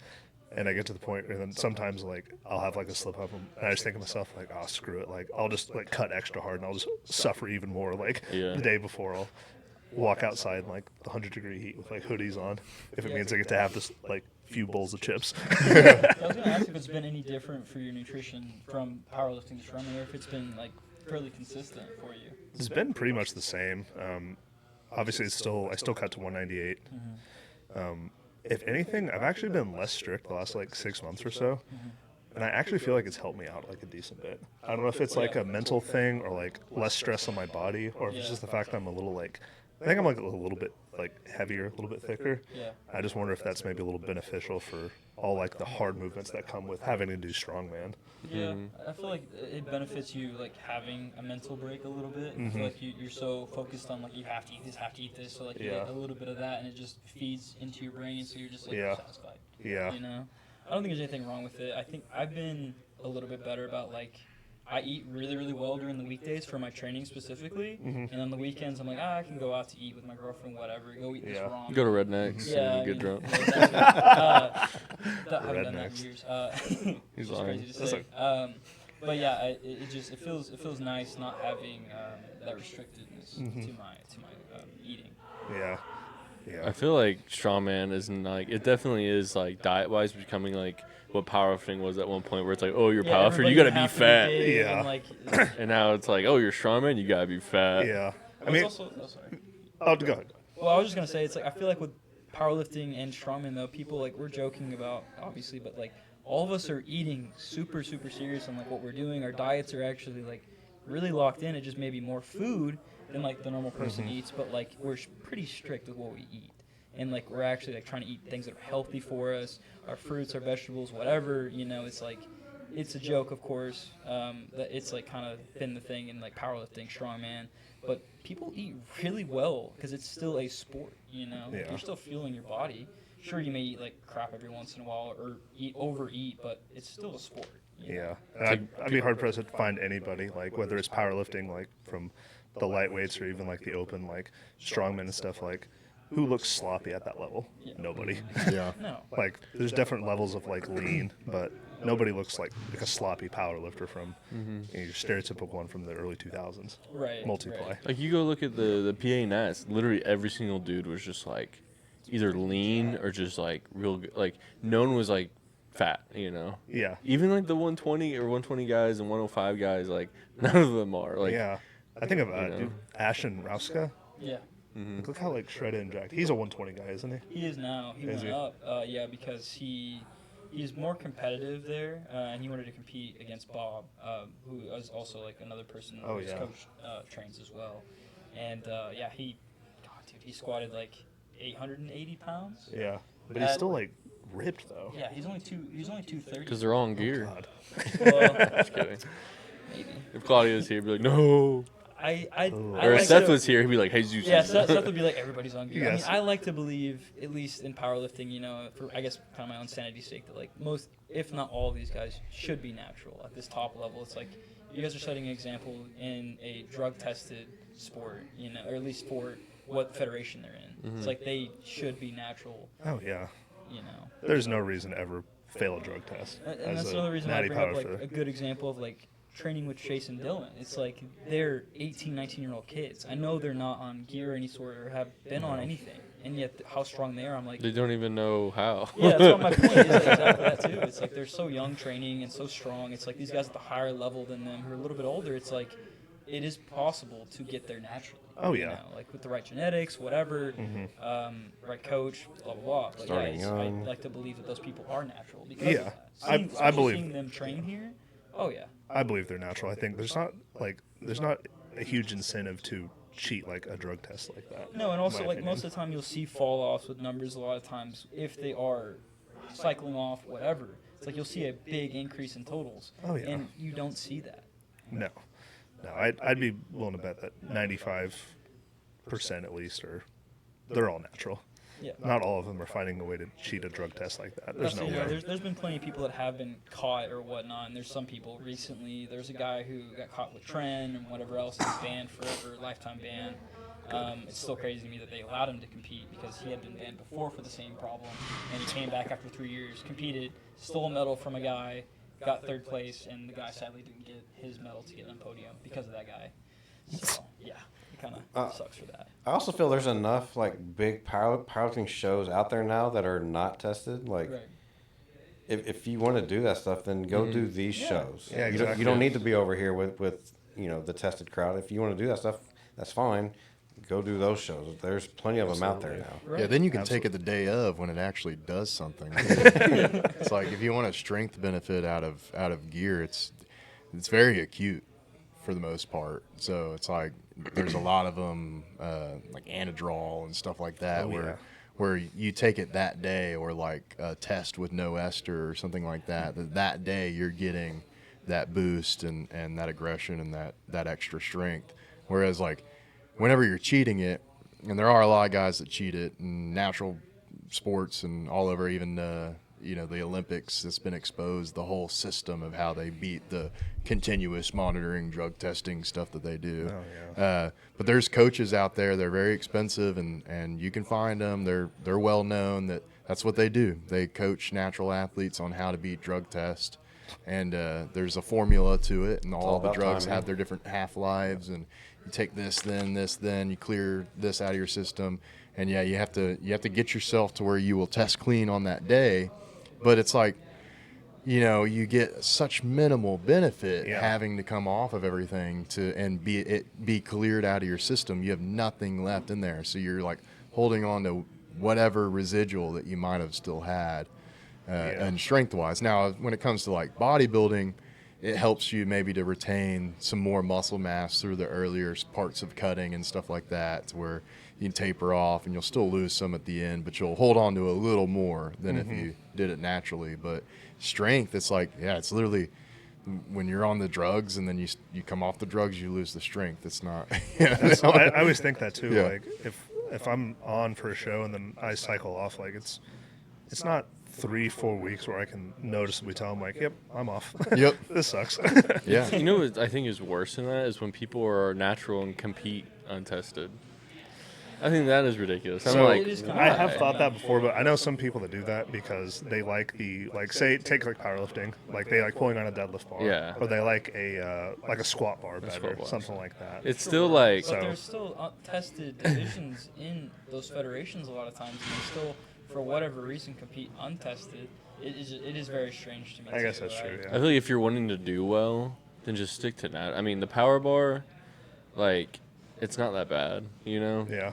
And I get to the point, and then sometimes like I'll have like a slip up, and I just think to myself like, oh screw it, like I'll just like cut extra hard, and I'll just suffer even more. Like the day before, I'll walk outside in like the 100-degree heat with like hoodies on, if it means I get to have this like few bowls of chips. I was gonna ask if it's been any different for your nutrition from powerlifting to Strongman, or if it's been like fairly consistent for you. It's been pretty much the same. Obviously, I still cut to 198. If anything, I've actually been less strict the last like 6 months or so, and I actually feel like it's helped me out like a decent bit. I don't know if it's like a mental thing or like less stress on my body, or if it's just the fact that I'm a little like, I think I'm like a little bit like heavier, a little bit thicker. Yeah. I just wonder if that's maybe a little beneficial for all like the hard movements that come with having to do strongman. Yeah, I feel like it benefits you like having a mental break a little bit. I feel like you're so focused on like you have to eat this, so like you get a little bit of that, and it just feeds into your brain, so you're just like satisfied. Yeah. You know, I don't think there's anything wrong with it. I think I've been a little bit better about like, I eat really well during the weekdays for my training specifically, and on the weekends I'm like, I can go out to eat with my girlfriend, whatever. Go eat this ramen. Go to Rednecks and get drunk. I haven't done that in years. He's It's lying. crazy to say. But yeah, it feels nice not having that restrictedness to my eating. Yeah. I feel like Strongman isn't like, it definitely is like diet wise becoming like what powerlifting was at one point, where it's like, oh, you're powerlifter, you gotta be fat. Yeah. And, like, And now it's like, oh, you're Strongman, you gotta be fat. Yeah. I it's mean, also, sorry. oh, go ahead. Well, I was just gonna say, it's like I feel like with powerlifting and strongman though, people like we're joking about obviously, but like all of us are eating super serious on like what we're doing. Our diets are actually like really locked in. It just may be more food than like the normal person eats, but like we're pretty strict with what we eat. And like we're actually like trying to eat things that are healthy for us, our fruits, our vegetables, whatever. You know, it's like it's a joke, of course, that it's like kind of been the thing in like powerlifting, strongman. But people eat really well because it's still a sport. You know, Yeah. You're still fueling your body. Sure, you may eat like crap every once in a while or overeat, but it's still a sport. You know? Yeah. And I'd be hard pressed to find anybody, like whether it's powerlifting, like from the lightweights or even like the open, like strongmen and stuff, like who looks sloppy at that level? Yeah. Nobody. Yeah. No. Like there's different levels of like lean, but nobody looks like a sloppy powerlifter from your stereotypical one from the early 2000s. Right. Multiply. Right. Like you go look at the PA Nats, literally every single dude was just like either lean or just like real good. Like no one was like fat, you know. Yeah. Even like the 120 or 120 guys and 105 guys, like none of them are like. Yeah. I think of know. dude, Ashton Rauska. Yeah. Look how like shredded and jacked. He's a 120 guy, isn't he? He is now. He Is went he? up. Yeah, because he's more competitive there, and he wanted to compete against Bob, who is also like another person Oh, whose yeah. coach trains as well. And yeah, he squatted like 880 pounds. Yeah. But he's still like ripped though. Yeah, he's only 230. Because they're all in gear. God. Well, Just kidding. maybe. If Claudio's here, be like, no. I Or if like Seth to- was here, he'd be like, "Hey, Zeus." Yeah, Seth would be like, everybody's on gear. Yes. I mean, I like to believe, at least in powerlifting, for I guess kind of my own sanity's sake, that like most, if not all of these guys should be natural at this top level. It's like you guys are setting an example in a drug-tested sport, or at least for what federation they're in. It's like they should be natural. Oh yeah. You know. There's no reason to ever fail a drug test. And as that's a another reason why I natty bring up like powerlifter. a good example of like training with Chase and Dylan. It's like they're 18, 19-year-old kids. I know they're not on gear of any sort or have been on anything, and yet how strong they are, I'm like, They don't even know how. yeah, that's what my point is. Like, exactly that too. It's like they're so young training and so strong. It's like these guys at the higher level than them who are a little bit older. It's like it is possible to get there naturally. Oh, yeah. Like with the right genetics, whatever, right coach, blah blah blah. But Starting yeah, young. I like to believe that those people are natural because Yeah. of that. I Especially believe- seeing them train here. Oh yeah. I believe they're natural. I think there's not a huge incentive to cheat like a drug test like that. No, and in also my like opinion. most of the time you'll see fall offs with numbers a lot of times if they are cycling off whatever. It's like you'll see a big increase in totals. Oh, yeah. And you don't see that. No, I'd be willing to bet that 95% at least they're all natural. Yeah. Not all of them are finding a way to cheat a drug test like that. There's no Absolutely, way. there's been plenty of people that have been caught or whatnot, and there's some people recently. There's a guy who got caught with Tren and whatever else, and he's banned forever, lifetime ban. It's still crazy to me that they allowed him to compete because he had been banned before for the same problem, and he came back after 3 years, competed, stole a medal from a guy, got third place, and the guy sadly didn't get his medal to get on podium because of that guy. So yeah, it kind of sucks for that. I also feel there's enough like big powerlifting shows out there now that are not tested. Like, Right. if you want to do that stuff, then go do these shows. Yeah, You exactly. don't need to be over here with the tested crowd. If you want to do that stuff, that's fine. Go do those shows. There's plenty of them out there now. Right. Yeah, then you can take it the day of when it actually does something. It's like if you want a strength benefit out of gear, it's very acute for the most part. So it's like there's a lot of them like anadrol and stuff like that Oh, yeah. where you take it that day, or like a test with no ester or something like that. That day you're getting that boost and that aggression and that extra strength. Whereas like whenever you're cheating it, and there are a lot of guys that cheat it in natural sports and all over, even the Olympics, it's been exposed, the whole system of how they beat the continuous monitoring, drug testing stuff that they do. Oh, yeah. But there's coaches out there, they're very expensive, and you can find them. They're well known that's what they do. They coach natural athletes on how to beat drug tests. And there's a formula to it, and all the about drugs timing. have their different half-lives, and you take this, then you clear this out of your system, and yeah, you have to get yourself to where you will test clean on that day, but it's like, you get such minimal benefit Yeah. having to come off of everything and be cleared out of your system. You have nothing left in there, so you're like holding on to whatever residual that you might have still had, and strength-wise. Now, when it comes to like bodybuilding, it helps you maybe to retain some more muscle mass through the earlier parts of cutting and stuff like that, to where you can taper off and you'll still lose some at the end, but you'll hold on to a little more than if you did it naturally. But strength, it's like, it's literally when you're on the drugs and then you come off the drugs, you lose the strength. It's not. I always think that too. Yeah. Like if I'm on for a show and then I cycle off, like it's not 3-4 weeks where I can noticeably tell them like, yep, I'm off. Yep. This sucks. Yeah. You know what I think is worse than that is when people are natural and compete untested. I think that is ridiculous. I'm So like, It is kinda I have why? thought that before, but I know some people that do that because they like say take like powerlifting, like they like pulling on a deadlift bar, Yeah. or they like a squat bar better, squat bar. something like that. It's still like, But So- there's still untested divisions in those federations a lot of times, and they still, for whatever reason, compete untested. It is very strange to me. I guess too. that's true. I Yeah. feel like if you're wanting to do well, then just stick to that. I mean, the power bar, like, it's not that bad, Yeah.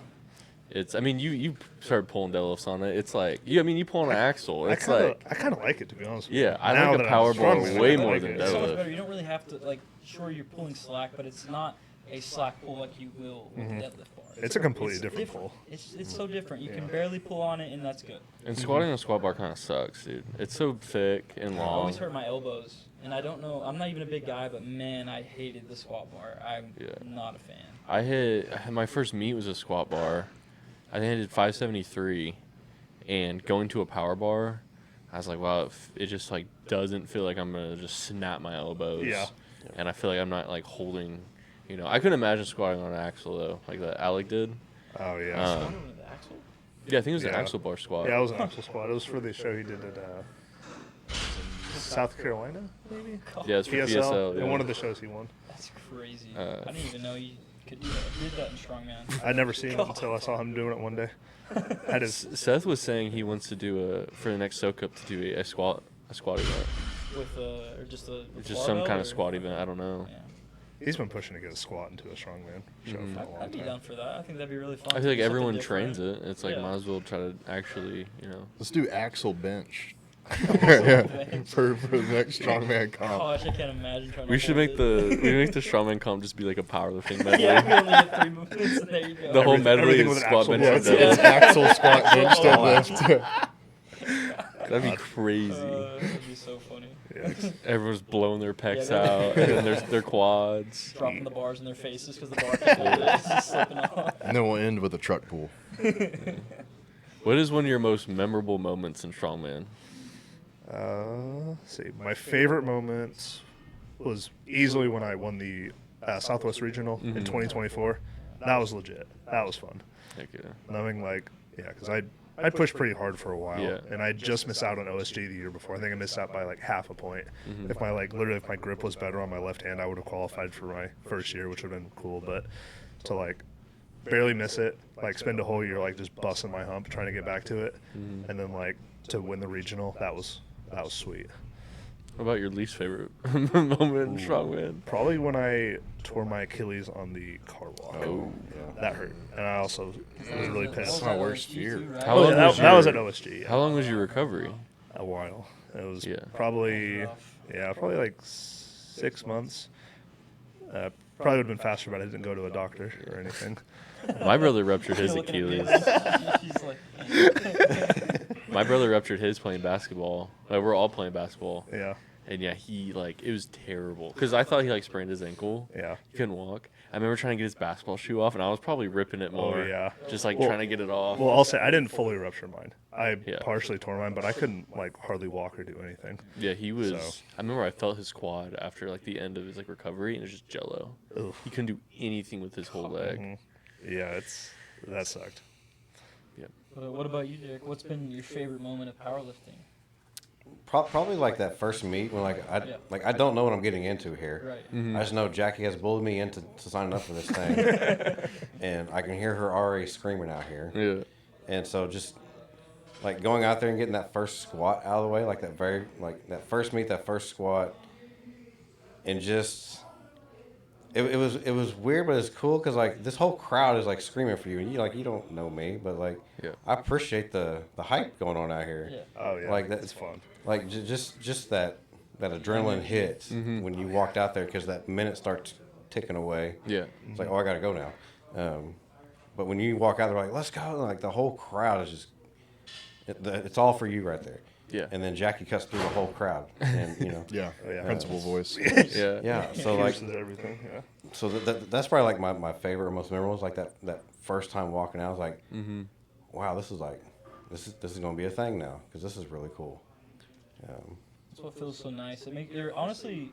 It's, I mean, you started pulling deadlifts on it. It's like, you pull on an axle. It's I like, kind of like it, to be honest with you. yeah, I Now like that the I'm power bar stronger, way I more like than it. It's so much deadlift. better. You don't really have to, like, sure, you're pulling slack, but it's not a slack pull like you will with a deadlift bar. It's a completely different pull. It's so different. You can barely pull on it, and that's good. And squatting on a squat bar kind of sucks, dude. It's so thick and I long. always hurt my elbows, and I don't know. I'm not even a big guy, but man, I hated the squat bar. I'm not a fan. I had my first meet was a squat bar. I think I did 573, and going to a power bar, I was like, wow, it just like doesn't feel like I'm gonna just snap my elbows. Yeah. And I feel like I'm not like holding. You know, I couldn't imagine squatting on an axle though, like that Alec did. Oh yeah. Squatting with the axle? Yeah, I think it was an axle bar squat. Yeah, it was an axle squat. It was for the show he did at South Carolina, maybe. Yeah, it's for PSL. In one of the shows he won. That's crazy. I didn't even know you could do that. You did that in Strongman. I'd never seen it until I saw him doing it one day. Seth was saying he wants to do for the next soak up to do a squat event. With or just a Just some kind of squat event. I don't know. Yeah. He's been pushing to get a squat into a strongman show for a long I'd be time. down for that. I think that'd be really fun. I feel like Do everyone something trains different. it. It's like Yeah. might as well try to actually, you know. Let's do axle bench. for the next strongman comp. Gosh, I can't imagine trying to We should hold make it. the strongman comp just be like a powerlifting medley. Yeah, we only get 3 movements, and there you go. The whole Everything- medley everything is with an squat axle bench. bar. and It's, deadlift. it's axle squat bench deadlift. That'd be crazy. That'd be so funny. Yeah. Everyone's blowing their pecs Yeah, out, and then there's their quads. Dropping the bars in their faces because the bar can't hold it. It's just slipping off. And then we'll end with a truck pull. What is one of your most memorable moments in strongman? Let's see. My favorite moments was easily when I won the Southwest Regional in 2024. That was legit. That was fun. Heck yeah. Knowing because I pushed pretty hard for a while, Yeah. and I just missed out on OSG the year before. I think I missed out by like half a point. If my grip was better on my left hand, I would have qualified for my first year, which would have been cool. But to barely miss it, spend a whole year just busting my hump trying to get back to it, and then to win the regional, that was sweet. What about your least favorite moment in strongman? Probably when I tore my Achilles on the car walk. Oh, That hurt, and I also was really pissed. That's my worst fear. How long was that was your- at OSG. Yeah. How long was your recovery? A while. It was Yeah. probably 6 months. Probably would have been faster, but I didn't go to a doctor or anything. My brother ruptured his Looking at me Achilles. like- She's like, My brother ruptured his playing basketball. We're all playing basketball. Yeah, And yeah, he it was terrible. Because I thought he sprained his ankle. yeah. He couldn't walk. I remember trying to get his basketball shoe off, and I was probably ripping it more. Oh, yeah. Just Well- trying to get it off. Well, I'll say I didn't fully rupture mine. I Yeah. partially tore mine, but I couldn't hardly walk or do anything. Yeah, he was. So- I remember I felt his quad after the end of his recovery, and it was just jello. Ugh. He couldn't do anything with his whole leg. Mhm. Yeah, that sucked. what about you, Derek? What's been your favorite moment of powerlifting? Probably that first meet when I don't know what I'm getting into here. Right. I just know Jackie has bullied me into signing up for this thing, and I can hear her already screaming out here. Yeah. And so just going out there and getting that first squat out of the way, that first meet, that first squat, and just it was weird, but it's cool because this whole crowd is screaming for you, and you don't know me, but Yeah. I appreciate the hype going on out here. Yeah. Oh yeah, That- it's fun. Just that adrenaline hit when you walked out there because that minute starts ticking away. Yeah. It's oh, I gotta go now. But when you walk out there, let's go. The whole crowd is just, it's all for you right there. Yeah. And then Jackie cuts through the whole crowd, and Yeah, Oh, yeah. principal voice. Yeah. yeah. So Pierces everything. Yeah. so that's probably my favorite, most memorable. Is that first time walking out. I was like, wow, this is gonna be a thing now because this is really cool. That's what feels so nice. Honestly,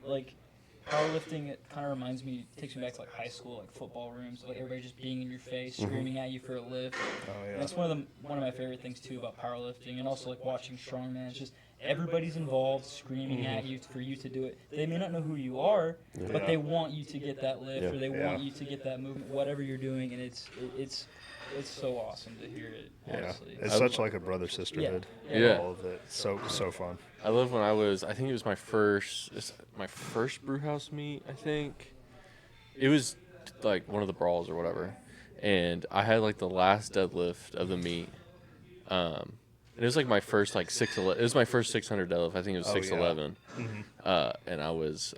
powerlifting, it kind of takes me back to high school, football rooms, everybody just being in your face, screaming at you for a lift. Oh yeah. And that's one of my favorite things too about powerlifting, and also watching strongman. It's just everybody's involved, screaming at you for you to do it. They may not know who you are, but Yeah. they want you to get that lift, or they Yeah. want you to get that movement, whatever you're doing, and it's so awesome to hear it. Honestly, It's such a brother sisterhood. Yeah. All of it. So fun. I love when I think it was my first Brewhouse meet, I think. It was one of the brawls or whatever. And I had the last deadlift of the meet. And it was my first 611. It was my first 600 deadlift. I think it was Oh, yeah. 611. And I was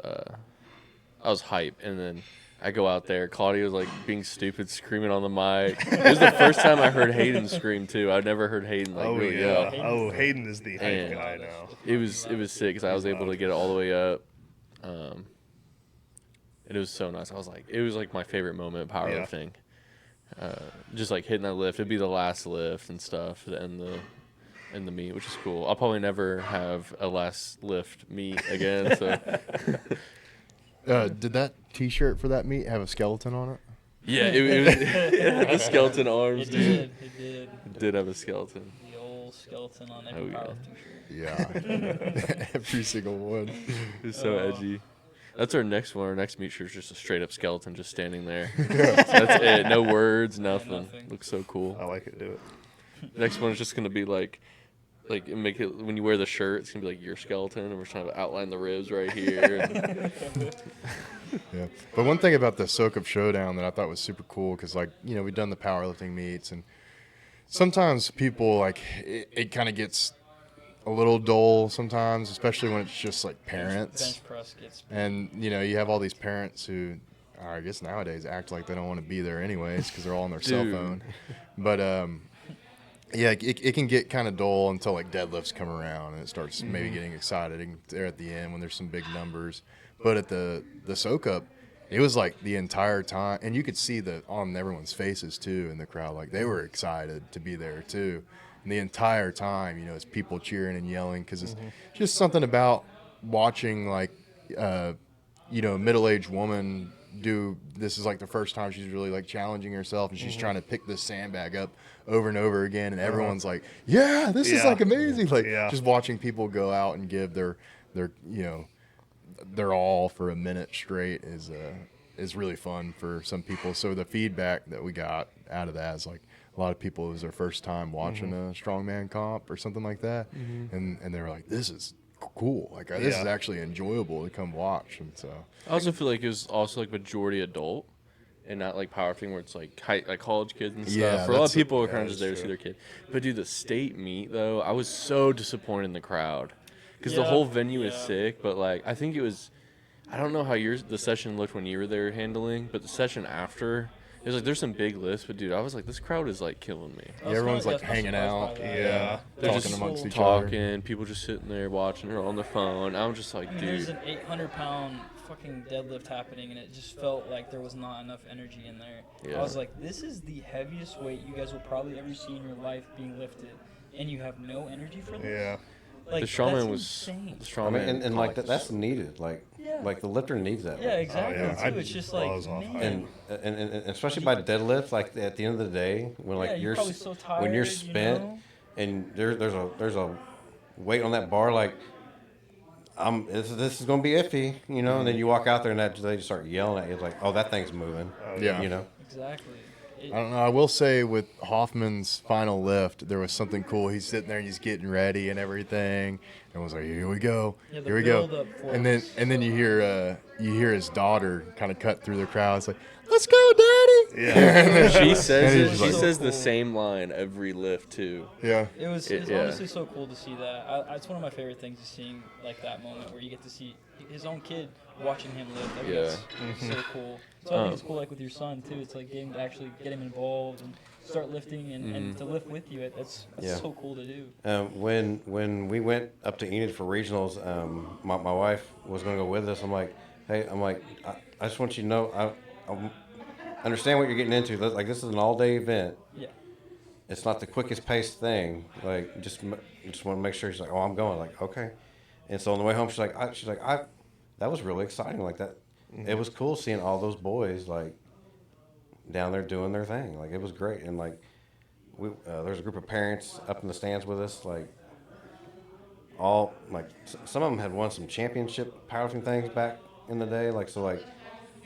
hype. And then I go out there. Claudio's like being stupid, screaming on the mic. It was the first time I heard Hayden scream too. I'd never heard Hayden like really yell. Hayden is the hype And guy now. It was sick because I was able to get it all the way up. It was so nice. It was like my favorite moment in powerlifting. Just like hitting that lift. It'd be the last lift and stuff to end the meet, which is cool. I'll probably never have a last lift meet again. So. Did that T-shirt for that meet have a skeleton on it? Yeah, it had the skeleton arms, dude. It did. It did have a skeleton. The old skeleton on every Oh, powerlifting shirt. Yeah, every single one. It was so edgy. That's our next one. Our next meet shirt is just a straight up skeleton just standing there. So that's it. No words, nothing. Looks so cool. I like it. Do it. Next one is just gonna be like make it when you wear the shirt. It's gonna be like your skeleton, and we're trying to outline the ribs right here. Yeah. But one thing about the Soak Up Showdown that I thought was super cool, because we've done the powerlifting meets, and sometimes people it kind of gets a little dull sometimes, especially when it's just like parents. Bench press gets. And you have all these parents who, I guess nowadays, act like they don't want to be there anyways because they're all on their cell phone. But yeah, it can get kind of dull until like deadlifts come around and it starts maybe getting exciting there at the end when there's some big numbers. But at the soak up, it was like the entire time, and you could see on everyone's faces too in the crowd, like they were excited to be there too. And the entire time, it's people cheering and yelling, because it's just something about watching a middle-aged woman do this. Is like the first time she's really like challenging herself, and she's trying to pick this sandbag up over and over again, and everyone's like, yeah, this is like amazing. Like just watching people go out and give their all for a minute straight is really fun for some people. So the feedback that we got out of that is like, a lot of people, it was their first time watching a strongman comp or something like that, and they were like, this is cool. Like this is actually enjoyable to come watch. And so I also feel like it was also like majority adult and not like powerlifting where it's like college kids and stuff. Yeah, For a lot of people, are kind of just there to see their kid. But dude, the state meet though, I was so disappointed in the crowd because the whole venue is sick. But like, I think it was, I don't know how the session looked when you were there handling, but the session after. It was like there's some big lists, but dude, I was like, this crowd is like killing me. Yeah, everyone's like hanging out, they're talking just amongst each other, people just sitting there watching her on their phone. I'm just like, There's dude. an 800-pound fucking deadlift happening, and it just felt like there was not enough energy in there. Yeah. I was like, this is the heaviest weight you guys will probably ever see in your life being lifted, and you have no energy for this? Yeah. Like, The Strongman that's was insane. the Strongman. And like that's needed. Like the lifter needs that. Yeah, exactly. yeah. Too. It's just like, man. And especially by deadlift, like at the end of the day, when like you're probably so tired, when you're spent, and there's a weight on that bar, like this is gonna be iffy, and then you walk out there and they just start yelling at you, it's like, oh, that thing's moving, Exactly. I don't know. I will say with Hoffman's final lift, there was something cool. He's sitting there and he's getting ready and everything. And was like, here we go, here we go. And then you hear his daughter kind of cut through the crowd. It's like, let's go, Daddy. Yeah. She says it. She like, says the same line every lift too. Yeah. It's honestly so cool to see that. It's one of my favorite things is seeing like that moment where you get to see his own kid watching him lift. Like, it's so cool. So I think it's cool, like with your son too. It's like getting to actually get him involved and start lifting and to lift with you. That's so cool to do. When we went up to Enid for regionals, my wife was going to go with us. I'm like, I just want you to know, I understand what you're getting into. Like, this is an all-day event. Yeah. It's not the quickest paced thing. Like, just want to make sure. She's like, oh, I'm going. Like, okay. And so on the way home, she's like, that was really exciting. Like that, it was cool seeing all those boys like down there doing their thing. Like it was great. And like there's a group of parents up in the stands with us. Like all like some of them had won some championship powerlifting things back in the day. Like so like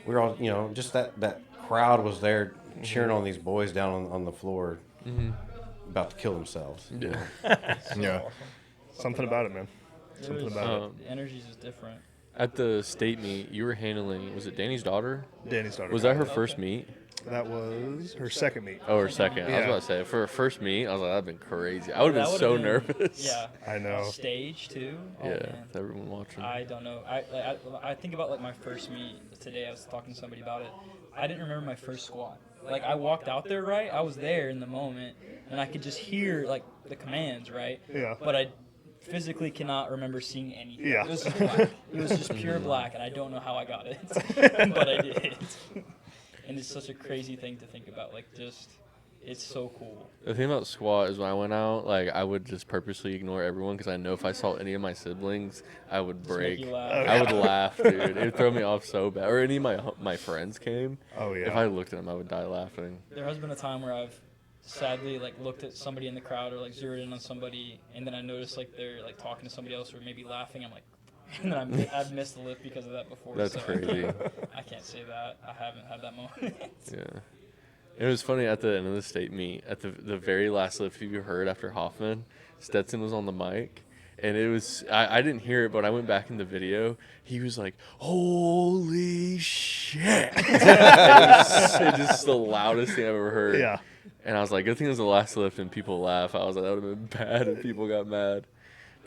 we were all just that crowd was there cheering on these boys down on the floor about to kill themselves. Yeah. Yeah. Awesome. Something about it, man. Something about it. The energy's just different. At the state meet, you were handling. Was it Danny's daughter? Danny's daughter. Was that her first meet? That was her second meet. Oh, her second. I was Yeah. about to say, for her first meet, I was like, that'd been crazy. I would have been so nervous. Yeah. I know. Stage too. Oh, Yeah, man. with everyone watching. I don't know. I think about like my first meet today. I was talking to somebody about it. I didn't remember my first squat. Like I walked out there right. I was there in the moment, and I could just hear like the commands right. Yeah. But I physically cannot remember seeing anything. Yeah. It was just black. It was just pure black, and I don't know how I got it, but I did. And it's such a crazy thing to think about. Like just. It's so cool. The thing about squat is when I went out, like I would just purposely ignore everyone because I know if I saw any of my siblings, I would break. Make you laugh. I would laugh, dude. It would throw me off so bad. Or any of my friends came. Oh, yeah. If I looked at them, I would die laughing. There has been a time where I've sadly like looked at somebody in the crowd or like zeroed in on somebody, and then I noticed like they're like talking to somebody else or maybe laughing. I'm like, and then I've missed the lift because of that before. That's so crazy. I can't say that. I haven't had that moment. Yeah. It was funny at the end of the state meet, at the very last lift you heard after Hoffman, Stetson was on the mic, and it was, I didn't hear it, but I went back in the video, he was like, holy shit. It was just the loudest thing I've ever heard. Yeah. And I was like, good thing it was the last lift and people laugh. I was like, that would have been bad if people got mad.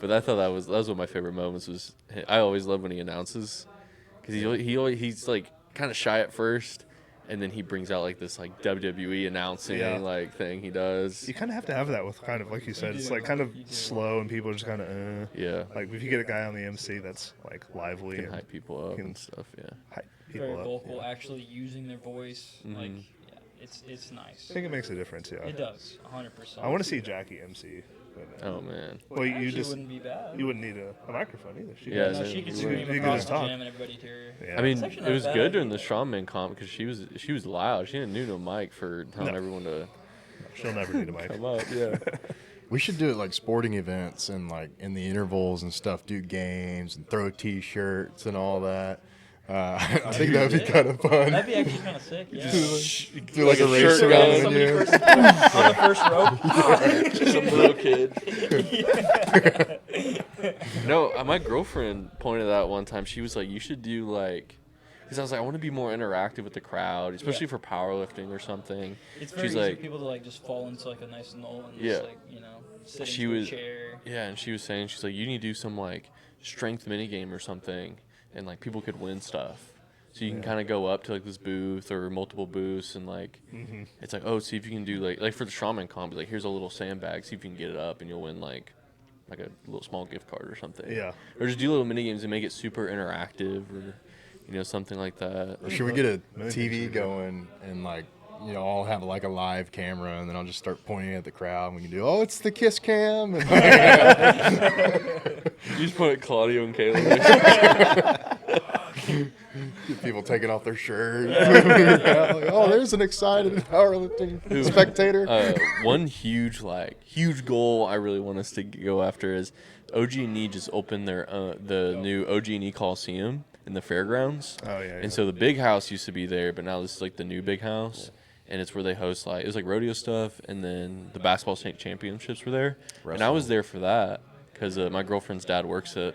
But I thought that was one of my favorite moments was, I always love when he announces, because he's like kind of shy at first. And then he brings out like this like WWE announcing like thing he does. You kind of have to have that with kind of like you said. It's like kind of slow and people are just kind of Yeah. Like if you get a guy on the MC that's like lively Can and hype people up can and stuff. Yeah. hype people Very up. vocal, Yeah. actually using their voice. Like, yeah, it's nice. I think it makes a difference. Yeah. It does, 100%. I want to see Jackie MC. But, Oh man. well, you Actually just wouldn't be bad. you wouldn't need a microphone either. She Yeah, does. No, then she could you scream you could across just the talk. gym and everybody to her. Yeah. I mean, It's actually it not was bad good during idea. the Strongman comp because she was loud. She didn't need no mic for telling No. everyone to She'll never need a mic. come up. Yeah. We should do it like sporting events and like in the intervals and stuff. Do games and throw T-shirts and all that. I think that would be kind of fun. That'd be actually kind of sick. Yeah. Do like a a race shirt gun. gun. Somebody Yeah. first on the first row. Some little kid. No, my girlfriend pointed out one time. She was like, "You should do like," because I was like, "I want to be more interactive with the crowd, especially for powerlifting or something." It's very She's easy like, for people to like just fall into like a nice knoll and Yeah. just like sit She into was- a chair. Yeah, and she was saying she's like, "You need to do some like strength mini game or something, and like people could win stuff." So you can kind of go up to like this booth or multiple booths and like it's like, oh, see if you can do like for the Strongman comp, like here's a little sandbag, see if you can get it up and you'll win like a little small gift card or something. Yeah. Or just do little mini games and make it super interactive or something like that. Or should we get a Many things we TV could do. going and like all have like a live camera and then I'll just start pointing at the crowd and we can do it's the kiss cam and You just put Claudio and Caleb. get people taking off their shirts. Like, oh, there's an excited powerlifting spectator. One huge goal I really want us to go after is OG&E just opened their the new OG&E Coliseum in the fairgrounds. Oh, yeah, yeah. And so the big house used to be there, but now this is like the new big house. And it's where they host it was like rodeo stuff, and then the basketball state championships were there. And I was there for that because my girlfriend's dad works it,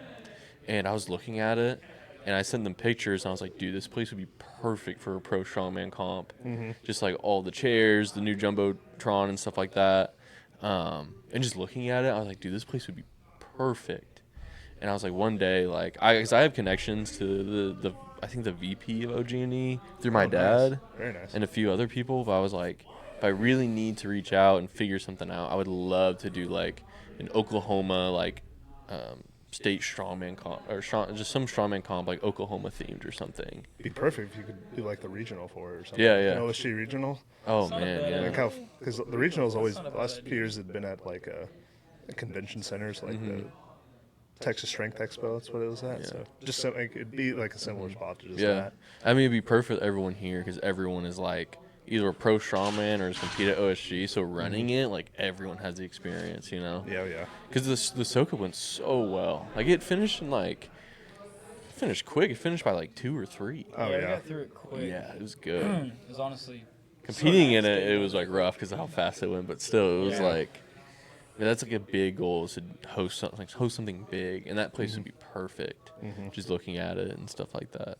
and I was looking at it, and I sent them pictures, and I was like, dude, this place would be perfect for a pro strongman comp. Just like all the chairs, the new jumbotron and stuff like that. And just looking at it, I was like, dude, this place would be perfect. And I was like, one day, like, because I have connections to the I think the VP of OG&E through my dad. Nice. Very nice. And a few other people, but I was like, if I really need to reach out and figure something out, I would love to do like an Oklahoma state strongman comp or just some strongman comp like Oklahoma themed or something. It'd be perfect if you could do like the regional for it or something. Yeah, yeah. An OSG regional. Oh not a man, bad yeah. Like how because the regionals always not a bad last idea. few years had been at like a convention centers like the Texas Strength Expo. That's what it was at. Yeah. So just something it'd be like a similar spot to just Yeah, that. I mean it'd be perfect for everyone here because everyone is like either a pro strongman or has competed at OSG. So running it, like everyone has the experience, you know. Yeah, yeah. Because the Soka went so well. Like it finished finished quick. It finished by like 2 or 3. Oh We yeah. got through it quick. Yeah, it was good. It was honestly Competing so in nice it, to it was like rough because of how fast it went. But still, it was Yeah. like that's like a big goal is to host something big, and that place would be perfect. Just looking at it and stuff like that.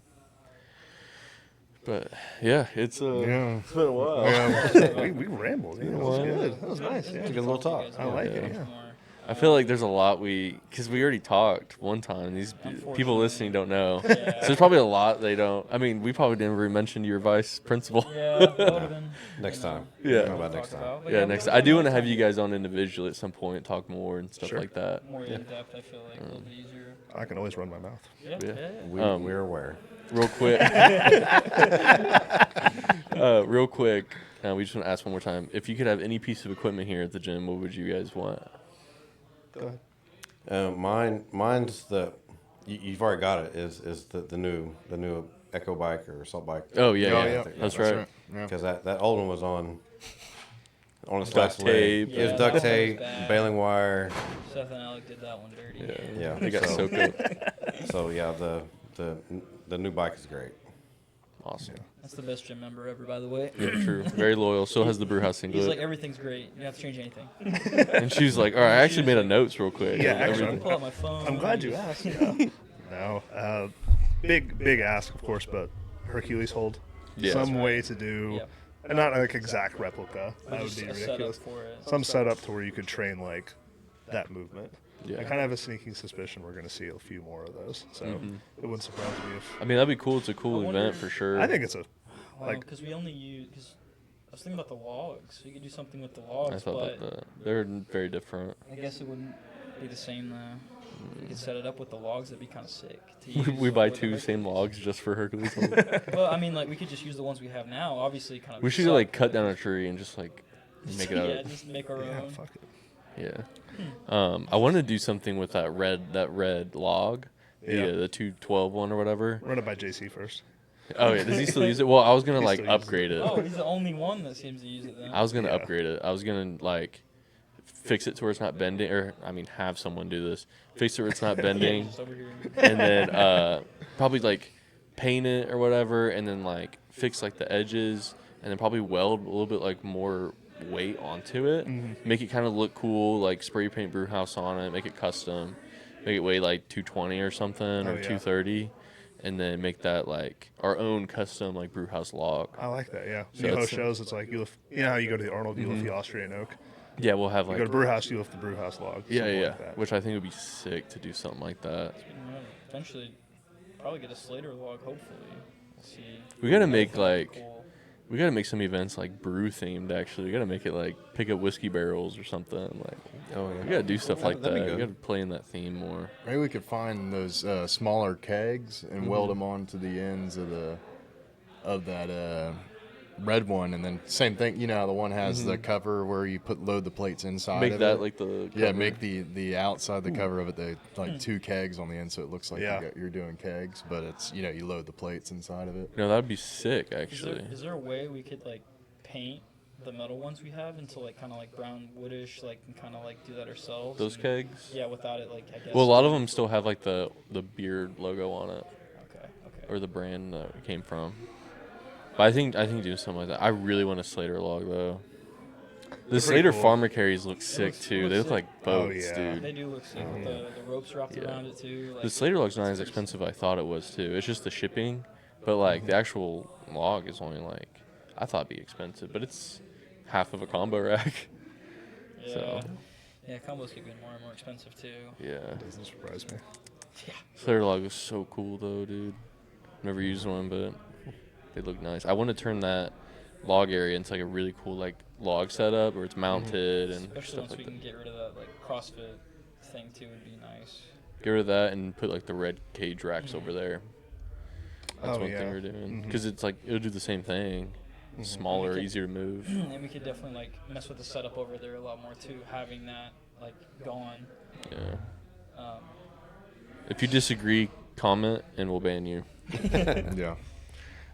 But yeah, it's Yeah. it's been a while. Yeah, we rambled. Yeah, that was good. That was nice. Yeah. It's a good little talk. I like it. Much Yeah. more. I feel like there's a lot because we already talked one time. These people Unfortunately. listening don't know. Yeah. So there's probably a lot they don't. I mean, we probably never mentioned your vice principal. Yeah, that would have been. Next time. Yeah. How about talk next time? about. But Yeah, we next. will I do have want to more have you time. guys on individually at some point, talk more and stuff Sure. like that. More in depth. I feel like a little bit easier. I can always run my mouth. Yeah. Yeah. Yeah. We're aware. Real quick. Real quick. We just want to ask one more time. If you could have any piece of equipment here at the gym, what would you guys want? Go ahead. Mine's you've already got it. Is the new Echo bike or assault bike? Oh yeah, Oh, yeah. yeah. That's right. Yeah. Because that old one was on its Duct last leg. tape. It was Yeah, duct that tape, was bad. baling wire. Seth and Alec did that one dirty. Yeah, Yeah. they got so, so good. So yeah, the new bike is great. Awesome. That's the best gym member ever, by the way. Yeah, true. Very loyal. Still has the Brewhouse He's singlet. like, everything's great. You don't have to change anything. And she's like, all right, I actually made a notes real quick. Yeah, of actually, everything. Pull out my phone. I'm glad you asked. Yeah. No. Big ask, of course, but Hercules hold. Yeah. Some way to do, Yep. and not like exact replica. That would Just be a setup ridiculous. for it. Some setup to where you could train like that movement. Yeah. I kind of have a sneaking suspicion we're going to see a few more of those. So it wouldn't surprise me if. I mean, that'd be cool. It's a cool I wonder- event for sure. I think it's a Like, like because we only use. Because I was thinking about the logs. You could do something with the I logs, thought but about that. They're very different. I guess it wouldn't be the same though. You could set it up with the logs. That'd be kind of sick. To use We buy with the two Hercules. same logs just for Hercules. Well, I mean, like we could just use the ones we have now. Obviously, kind of. We should suck, like cut but- down a tree and just like make it out. Yeah, just make our yeah, own. fuck it. Yeah. I want to do something with that red log. Yeah. The 212 one or whatever. Run it by JC first. Oh yeah, does he still use it? Well, I was gonna He like still uses upgrade it. Oh, he's the only one that seems to use it then. I was gonna Yeah. upgrade it. I was gonna like fix it to where it's not bending, or I mean, have someone do this. Fix it where it's not bending, Just over here. and then probably like paint it or whatever, and then like fix like the edges, and then probably weld a little bit like more weight onto it. Make it kind of look cool, like spray paint Brewhouse on it, make it custom, make it weigh like 220 or something Oh, or yeah. 230. And then make that like our own custom like Brewhouse log. I like that. Yeah. So You know, it's- shows it's like you lift. You know how you go to the Arnold, you lift the Austrian oak. Yeah, we'll have You like go to Brewhouse, you lift the Brewhouse log. yeah, something yeah, like that. which I think would be sick to do something like that. Eventually, probably get a Slater log. Hopefully, we'll see. We gotta make like Cool. we gotta make some events like brew themed. Actually, we gotta make it like pick up whiskey barrels or something. Like Oh we gotta do stuff like that. That'd be We good. gotta play in that theme more. Maybe we could find those smaller kegs and weld them onto the ends of that red one, and then same thing. You know, how the one has the cover where you load the plates inside. Make of that it. like the Yeah, cover. make the outside the cover of it like two kegs on the end, so it looks like Yeah. you're doing kegs, but it's you load the plates inside of it. No, that'd be sick Is there, actually. is there a way we could like paint the metal ones we have into like kind of like brown woodish, like and kind of like do that ourselves? Those and- kegs. Yeah, without it like I guess. Well, a lot of them still have like the beard logo on it Okay. or the brand that it came from. But I think doing something like that. I really want a Slater log though. The pretty Slater cool. farmer carries look sick looks- too. looks They look sick. like Oh, boats, yeah. dude. They do look sick with the ropes wrapped Yeah. around it too. Like, The Slater log's not as expensive as I thought it was too. It's just the shipping, but like the actual log is only like I thought it'd be expensive, but it's half of a combo rack. Yeah. So Yeah, combos keep getting more and more expensive too. yeah, Doesn't surprise me. Slater log is so cool though, dude. Never used one, but they look nice. I want to turn that log area into like a really cool like log setup where it's mounted and Especially stuff once like we that. can get rid of that like CrossFit thing too would be nice. Get rid of that and put like the red cage racks over there. That's Oh, one yeah. thing we're doing because it's like it'll do the same thing, smaller, Okay. easier to move. And we could definitely like mess with the setup over there a lot more too, having that like gone. Yeah. Um, If you disagree, comment and we'll ban you. Yeah.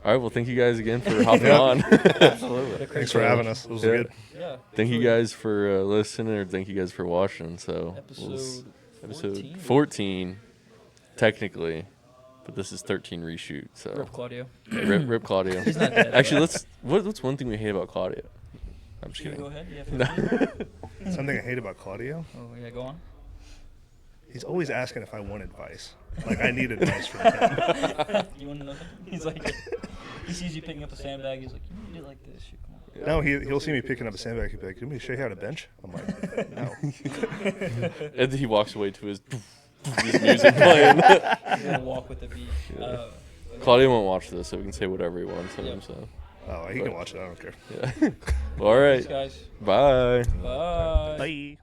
All right. Well, thank you guys again for hopping Yeah. on. Absolutely. Thanks for having us. It was Yeah. good. yeah. Thank you absolutely. guys for listening, or thank you guys for watching. So Episode 14, technically, but this is 13 reshoot. So Rip Claudio. rip Claudio. He's not dead. Actually, what's one thing we hate about Claudio? I'm just You kidding. go ahead. You have No. 15? Something I hate about Claudio, Oh yeah, go on. he's always asking if I want advice. Like I need advice from him. You want to know? He's like, He sees you picking up a sandbag. He's like, you need to do it like this. Shoot, come on. No, he'll see me picking up a sandbag. He'll be like, "Can we show you how to bench?" I'm like, "No." And then he walks away to his music playing. He's gonna walk with the beat. Claudio won't watch this, so we can say whatever he wants to him. So. Oh, he can watch it. I don't care. Yeah. All right. Thanks, guys. Bye. Bye. Bye.